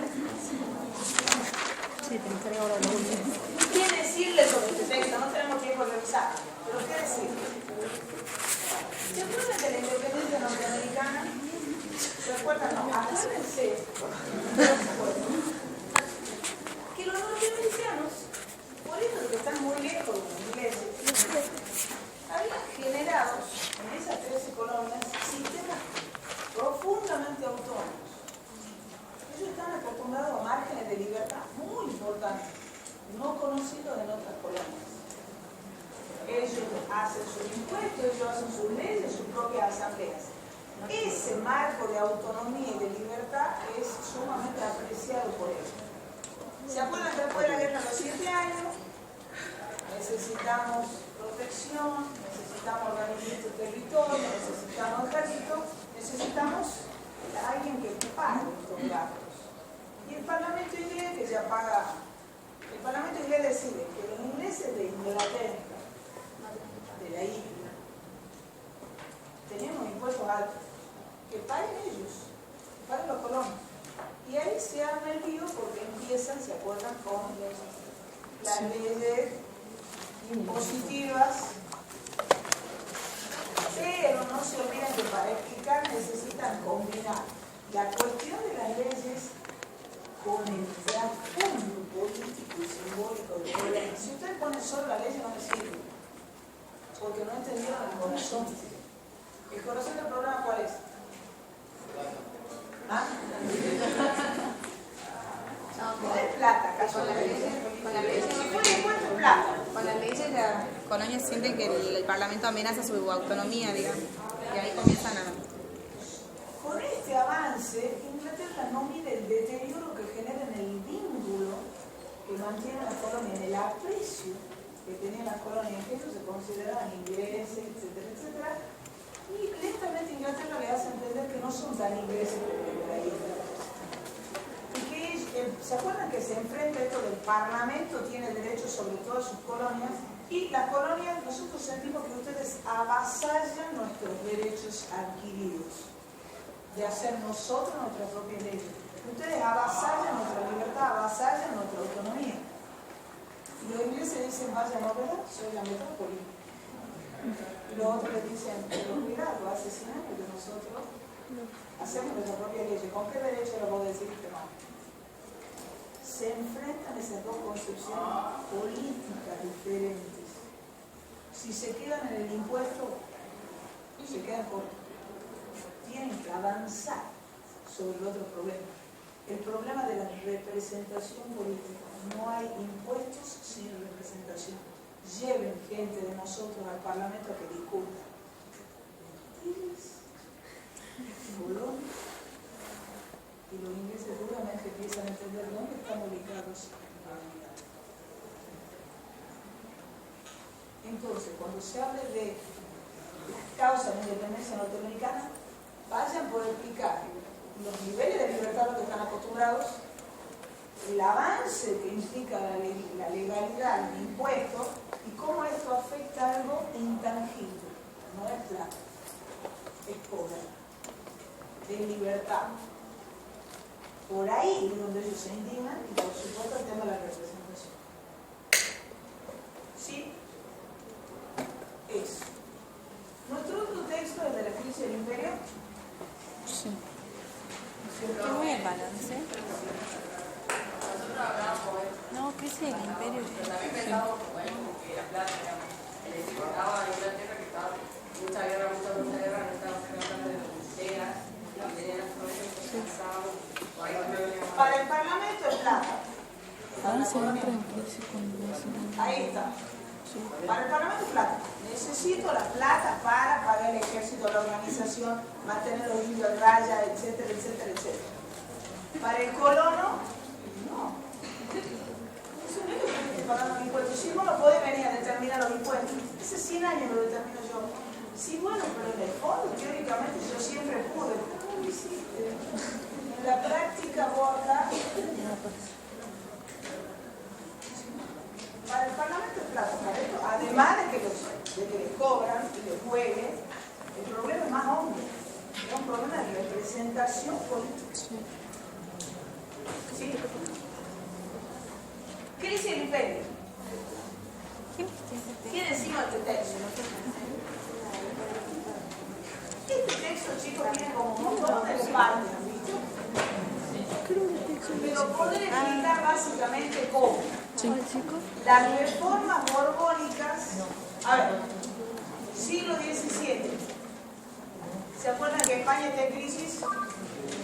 ¿Qué decirle sobre este texto? No tenemos tiempo de revisar, pero ¿qué decir? ¿Se acuerdan de la independencia norteamericana? ¿Se acuerdan? No, acuérdense. Que los norteamericanos, por eso que están muy lejos estatutos en otras colonias. Ellos hacen sus impuestos, ellos hacen sus leyes, sus propias asambleas. Ese marco de autonomía y de libertad es sumamente apreciado por ellos. ¿Se acuerdan que después de la guerra de los 7 años necesitamos protección, necesitamos organizar territorio, necesitamos ejército, necesitamos alguien que pague estos gastos? Y el Parlamento inglés, que ya paga, el Parlamento inglés decide que los ingleses de Inglaterra, de la isla, tenemos impuestos altos, que paguen ellos, que paguen los colonos. Y ahí se arma el lío porque empiezan, ¿se acuerdan?, con las leyes impositivas, pero no se olviden que para explicar necesitan combinar la cuestión de las leyes con el trasfondo político y simbólico del problema. Si ustedes ponen solo la ley no me sirve, porque no entendieron el corazón. ¿El corazón del programa cuál es? ¿Ah? No es plata, casualmente. Con la ley, Si fuera impuesto es plata. con las leyes la colonia siente que el Parlamento amenaza su autonomía, digamos, y ahí comienzan a... Con este avance, Inglaterra no mide el deterioro que genera en el vínculo que mantiene las colonias, en el aprecio que tenían las colonias, que ellos se consideraban ingleses, etcétera, etcétera, y lentamente Inglaterra le hace entender que no son tan ingleses como de la isla. Y que, ¿se acuerdan que se enfrenta esto del Parlamento tiene derechos sobre todas sus colonias? Y las colonias, nosotros sentimos que ustedes avasallan nuestros derechos adquiridos, de hacer nosotros nuestras propias leyes. Ustedes avasallan nuestra libertad, avasallan nuestra autonomía. Y los ingleses dicen, vaya, no, ¿verdad? Soy la metrópoli. Y los otros les dicen, pero cuidado, hace 100 años que nosotros hacemos nuestra propia ley. ¿Con qué derecho lo puedo decir que no? Se enfrentan esas dos concepciones políticas diferentes. Si se quedan en el impuesto, se quedan cortos. Tienen que avanzar sobre el otro problema. El problema de la representación política. No hay impuestos sin representación. Lleven gente de nosotros al Parlamento a que discuta. Colón. Y los ingleses seguramente empiezan a entender dónde están ubicados en realidad. Entonces, cuando se hable de las causas de la independencia norteamericana, vayan por explicar los niveles de libertad a los que están acostumbrados, el avance que implica la legalidad, el impuesto, y cómo esto afecta algo intangible. No es plata, es poder, es libertad. Por ahí es donde ellos se indignan y por supuesto el tema de la representación. ¿Sí? Eso. Nuestro otro texto es de la crisis del imperio. Sí. ¿Qué voy al balance? Nosotros hablábamos No, crisis del imperio. pero también pensábamos que la plata, digamos, estaba en Inglaterra, que estaba mucha guerra, no estaba sacando de fronteras, y tenían las fronteras que pensábamos. Para el Parlamento es plata. Ahora se entra en crisis con eso. Ahí está. Para el Parlamento es plata. Necesito la plata para pagar el ejército, la organización, mantener los indios en raya, etcétera, etcétera, etcétera. Para el colono, no. Eso no es lo que tiene que pagar los impuestos. Si vos no podés venir a determinar los impuestos, hace 100 años lo determino yo. Sí, bueno, pero en el fondo, teóricamente, yo siempre pude. ¿Cómo lo hiciste? En la práctica, vos acá. Para el Parlamento es plata, para esto, además de que les cobran y les jueguen, el problema es más hondo. Es un problema de representación política. ¿Sí? Crisis del imperio. Tiene encima este texto. Este texto, chicos, tiene como un montón de partes, ¿viste? Pero poder explicar básicamente cómo. Las reformas borbónicas, a ver, siglo XVII. ¿Se acuerdan que España está en crisis?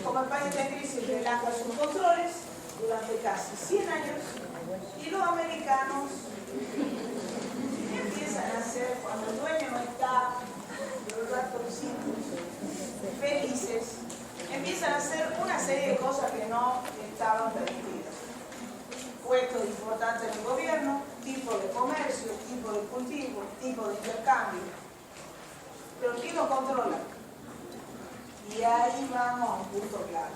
Como España está en crisis, relaja sus controles durante casi 100 años y los americanos empiezan a hacer una serie de cosas que no estaban permitidas. Puestos importantes en el gobierno, tipo de comercio, tipo de cultivo, tipo de intercambio. Pero ¿quién lo controla? Y ahí vamos a un punto claro.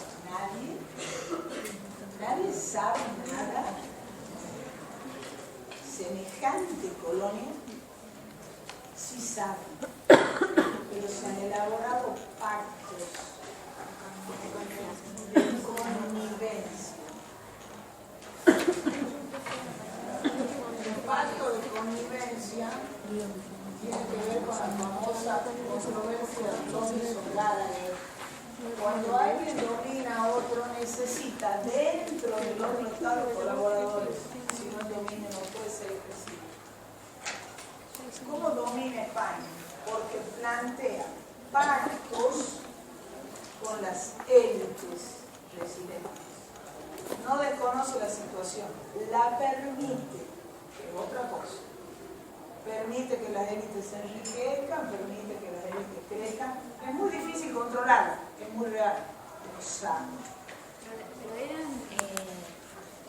Nadie sabe nada. Semejante colonia, sí saben, pero se han elaborado pactos de connivencia. El pacto de connivencia tiene que ver con la famosa controversia de Tommy Gallagher. Cuando alguien domina a otro, necesita dentro del otro estado colaboradores. Si no domina, no puede ser efectivo. ¿Cómo domina España? Porque plantea pactos con las élites residentes. No desconoce la situación, la permite, que es otra cosa. Permite que las élites se enriquezcan, permite que las élites crezcan. Es muy difícil controlarla, es muy real, pero sano. ¿Pero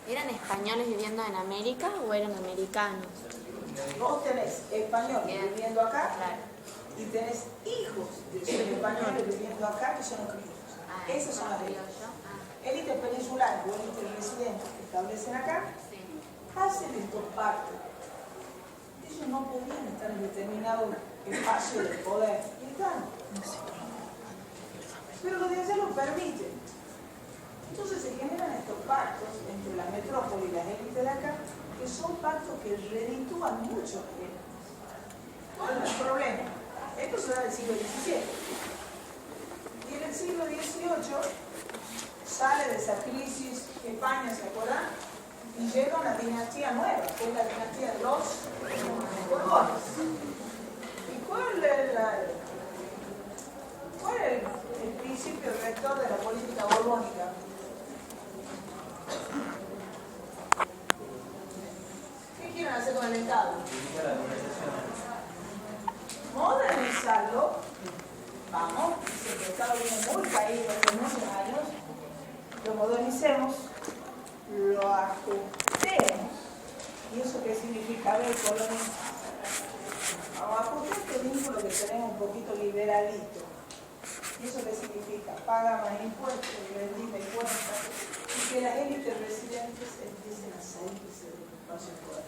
eran españoles viviendo en América o eran americanos? Vos tenés españoles viviendo acá y tenés hijos de esos españoles viviendo acá que son los criollos. Esas son las élites. Élites peninsulares o élites residentes que establecen acá, hacen estos pactos. Ellos no podían estar en determinado espacio de poder. Y están. Pero los de allá lo permiten. Entonces se generan estos pactos entre la metrópoli y las élites de acá, que son pactos que reditúan mucho. ¿Cuál es el problema? Esto se da del siglo XVII. Y en el siglo XVIII sale de esa crisis España, ¿se acuerdan? Y llega una dinastía nueva, que es la dinastía de los Borbones. ¿Y cuál es el principio rector de la política borbónica? ¿Qué quieren hacer con el Estado? Modernizarlo. Vamos, si el Estado viene muy caído hace muchos años, lo modernicemos, lo ajustemos. ¿Y eso qué significa? A ver, colonia, vamos a ajustar este vínculo que tenemos un poquito liberalito. ¿Y eso qué significa? Paga más impuestos, rendime cuentas, y que las élites residentes empiecen a salirse del espacio de poder.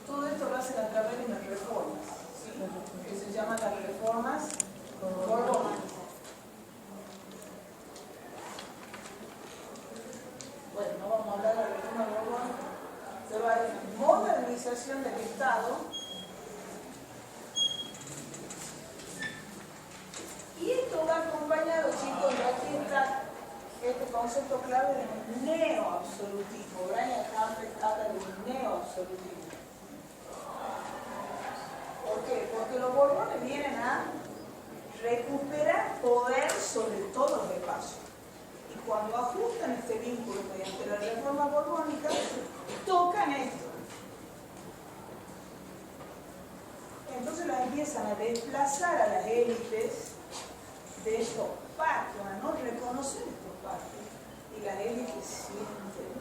Todo esto lo hacen a través de unas reformas, ¿sí? Que se llaman las reformas borbónicas. Bueno, no vamos a hablar de la reforma borbónica, pero hay modernización del Estado. Y esto va acompañado, chicos, de aquí está este concepto clave del neoabsolutismo. Brian Harvey habla del neoabsolutismo. ¿Por qué? Porque los borbones vienen a recuperar poder sobre todos los espacios. Y cuando ajustan este vínculo mediante la reforma borbónica, tocan esto. Entonces las empiezan a desplazar a las élites de estos pactos, a no reconocer estos pactos. Y las élites sienten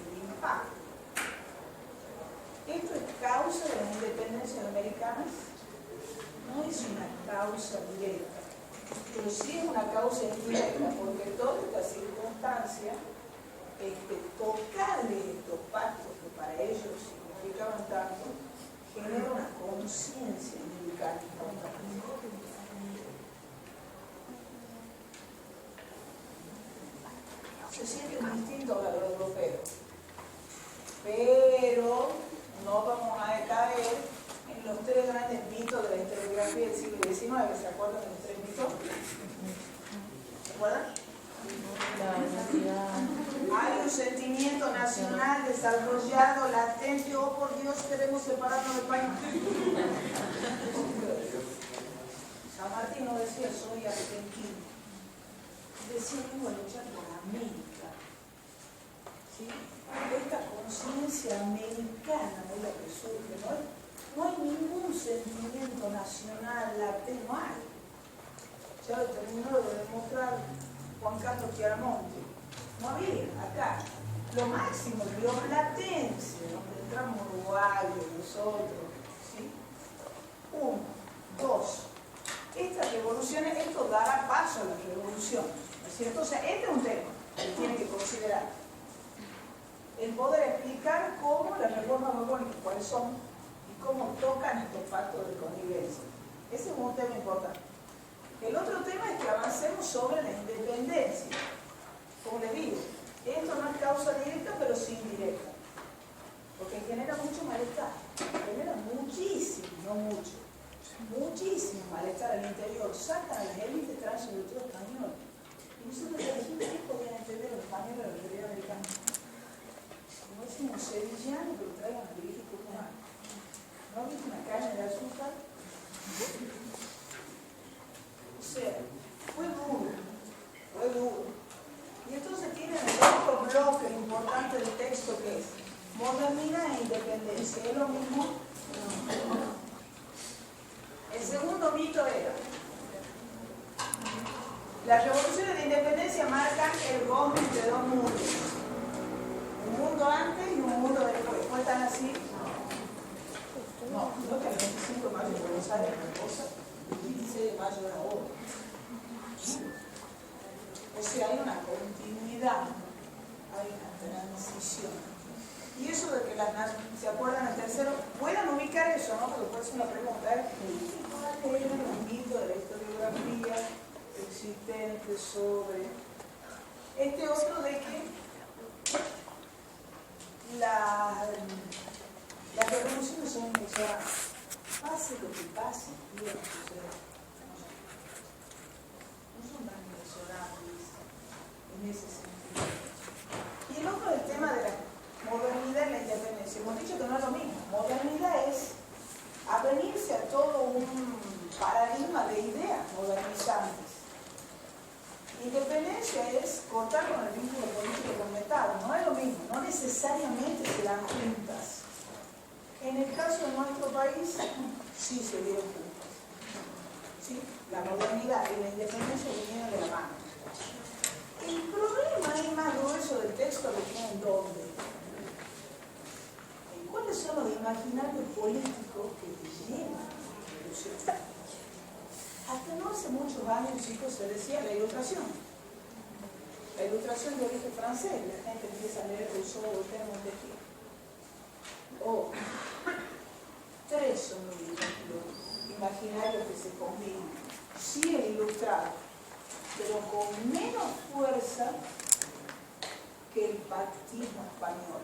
el impacto. ¿Esto es causa de las independencias americanas? No es una causa directa, pero sí es una causa indirecta, porque toda esta circunstancia, tocarle estos pactos que para ellos significaban tanto, genera una conciencia americana. Se sienten distintos a los europeos, pero no vamos a caer en los tres grandes mitos de la historiografía del siglo XIX. ¿Se acuerdan de los tres mitos? ¿Se acuerdan? Hay un sentimiento nacional desarrollado, latente. Oh, por Dios, queremos separarnos del país. San Martín no decía soy argentino, decía vengo a luchar por América. ¿Sí? Esta conciencia americana es la que surge, no hay ningún sentimiento nacional latente, no hay. ya lo terminó de demostrar Juan Carlos Chiaramonte. No había acá. Lo máximo, lo platense, donde entramos uruguayos, nosotros, ¿sí? 1, 2. Estas revoluciones, esto dará paso a la revolución, ¿no es cierto? O sea, este es un tema que tiene que considerar. El poder explicar cómo las reformas borbónicas, cuáles son, y cómo tocan estos pactos de connivencia. Ese es un tema importante. El otro tema es que avancemos sobre la independencia. Como les digo, esto no es causa directa, pero sí indirecta. Porque genera mucho malestar. Genera muchísimo, no mucho. Muchísimo malestar al interior. Sacan a las élites trans sobre todo español. Y nosotros decimos, ¿qué podían entender los españoles de la realidad americana? Como es un sevillano que lo traigan a dirigir Tucumán. ¿No viste una caña de azúcar? O sea, fue duro. Fue duro. Y entonces tienen el otro bloque importante del texto que es modernidad e independencia. ¿Es lo mismo? No. El segundo mito era: las revoluciones de independencia marcan el golpe entre dos mundos. Un mundo antes y un mundo después. ¿No están así? No, no que el 25 de mayo de Buenos Aires era una cosa, el 16 de mayo era otra. O sea, hay una continuidad, hay una transición. Y eso de que las ¿se acuerdan el tercero? Puedan ubicar eso, ¿no? Porque puede ser una pregunta. ¿Cuál era el mito de la historiografía existente sobre este otro de que las revoluciones son inexorables? Pase lo que pase, iban a suceder. No son tan inexorables en ese sentido. Y el otro es el tema de la modernidad y la independencia. Hemos dicho que no es lo mismo. Modernidad es avenirse a todo un paradigma de ideas modernizantes. Independencia es cortar con el vínculo político con el Estado. No es lo mismo, no necesariamente se dan juntas. En el caso de nuestro país, sí se dieron juntas. ¿Sí? La modernidad y la independencia vinieron de la mano. El problema es más grueso del texto que tiene en dónde. ¿Cuáles son los imaginarios políticos que te llevan a la revolución? Hasta no hace muchos años, chicos, se decía la ilustración. La ilustración de origen francés, la gente empieza a leer Rousseau, Voltaire, Montesquieu. Oh, 3 son los imaginarios que se combinan. Sí, el ilustrado, pero con menos fuerza que el pactismo español.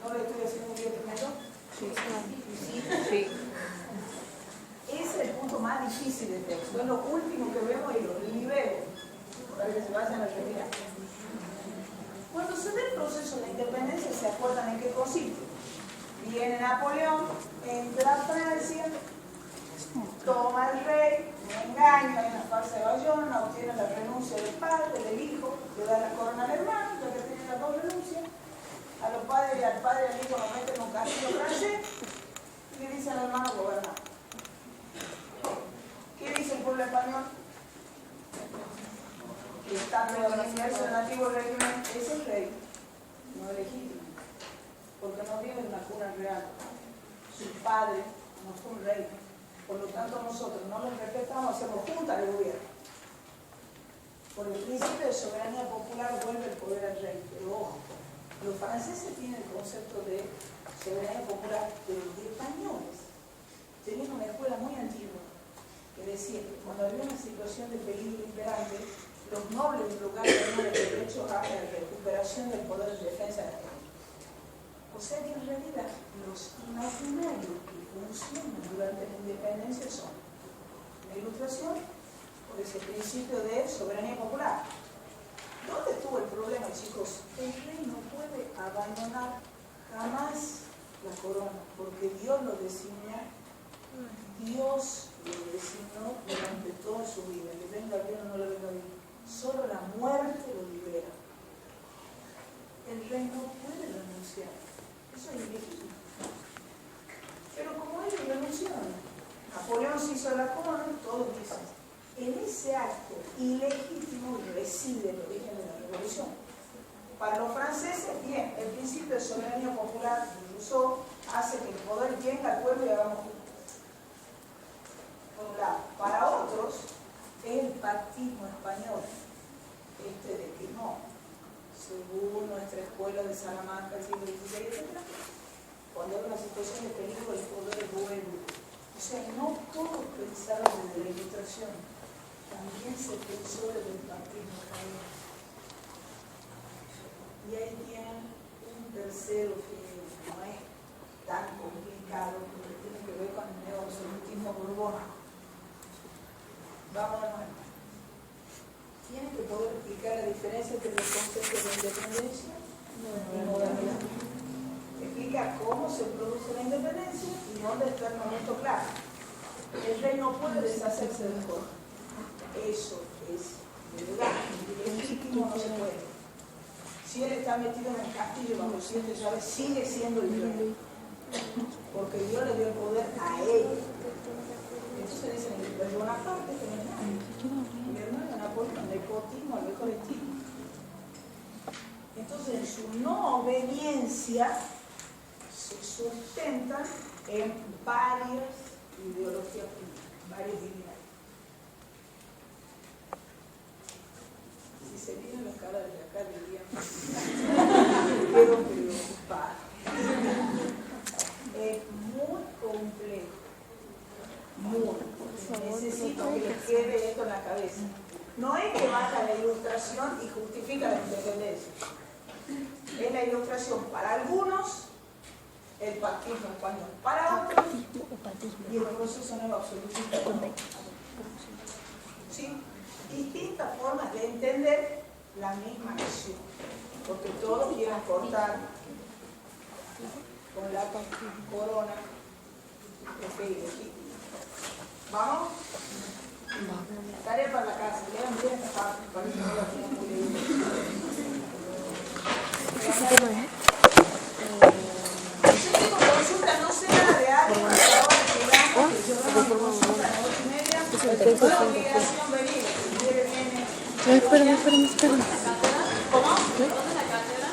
¿No le estoy haciendo un día primero? Sí. Ese es el punto más difícil del texto. Es lo último que vemos y lo libero para que se vayan a retirar. Cuando se ve el proceso de independencia, ¿se acuerdan en qué consiste? Viene Napoleón, entra a Francia, toma el rey, un engaño, hay una farsa de Bayona, obtiene la renuncia del padre, del hijo, le da la corona al hermano, ya que tiene las 2 renuncias. A los padres y al padre y al hijo lo meten en un castillo francés y le dicen al hermano gobernar. ¿Qué dice el pueblo español? Que está reorganizado el antiguo régimen, es el rey, no es legítimo, porque no vive en una cuna real. Su padre no fue un rey, por lo tanto nosotros no lo respetamos, hacemos junta de gobierno. Por el principio de soberanía popular vuelve el poder al rey, pero ojo. Los franceses tienen el concepto de soberanía popular, pero los españoles tenían una escuela muy antigua que decía que cuando había una situación de peligro imperante, los nobles en lugar de tener el derecho a la recuperación del poder de defensa de la gente. O sea que en realidad los imaginarios que funcionan durante la independencia son la ilustración por ese principio de soberanía popular. ¿Dónde estuvo el problema, chicos? El rey no puede abandonar jamás la corona, porque Dios lo designó. Dios lo designó durante toda su vida. Le venga bien o no le venga bien. Solo la muerte lo libera. El rey no puede renunciar. Eso es ilegítimo. Pero como ellos renunciaron, Napoleón se hizo la corona, todos soberanía popular de Rousseau hace que el poder venga al pueblo y hagamos juntos. Por un lado. Para otros, es el pactismo español, de que no, según nuestra escuela de Salamanca, el siglo XVI, etc., cuando hay una situación de peligro, el poder vuelve. O sea, no todos pensaron desde la Ilustración, también se pensó desde el pactismo español. Y ahí tienen un tercero que no es tan complicado, porque tiene que ver con el neoabsolutismo borbónico. Vamos a ver. ¿Tienen que poder explicar la diferencia entre los conceptos de independencia y modernidad? Explica cómo se produce la independencia y dónde está el momento claro. El rey no puede deshacerse del pueblo. Eso es verdad. El legítimo no se puede. Si él está metido en el castillo bajo 7 llaves, sigue siendo el rey. Porque Dios le dio el poder a él. Entonces dicen, el Bonaparte que no es nada. Mi hermano Napoleón, nepotismo al mejor estilo. Entonces, en su no obediencia se sustentan en varias ideologías, varios ideales. Si se miran las caras de acá, dirían, quedo preocupada. Es muy complejo. Necesito que les quede esto en la cabeza. No es que vaya la Ilustración y justifica la independencia. Es la Ilustración para algunos, el pactismo español para otros y el proceso nuevo absolutista. ¿Sí? Distintas formas de entender la misma acción, porque todos quieren cortar con la corona el fe ilegítimo. ¿Vamos? Tarea para la casa. Lean bien esta parte, parece que no la tienen muy bien. Yo tengo consulta, no sé nada de alguien, a la hora que llegamos, que yo hago mi consulta a las 8:30. No es obligación venir, si quiere viene. Espérame. ¿Cómo? ¿Dónde es la cátedra?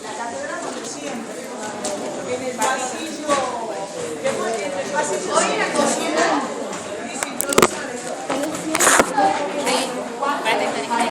La cátedra donde siempre. En el pasillo. ¿Qué fue? En el pasillo. Hoy era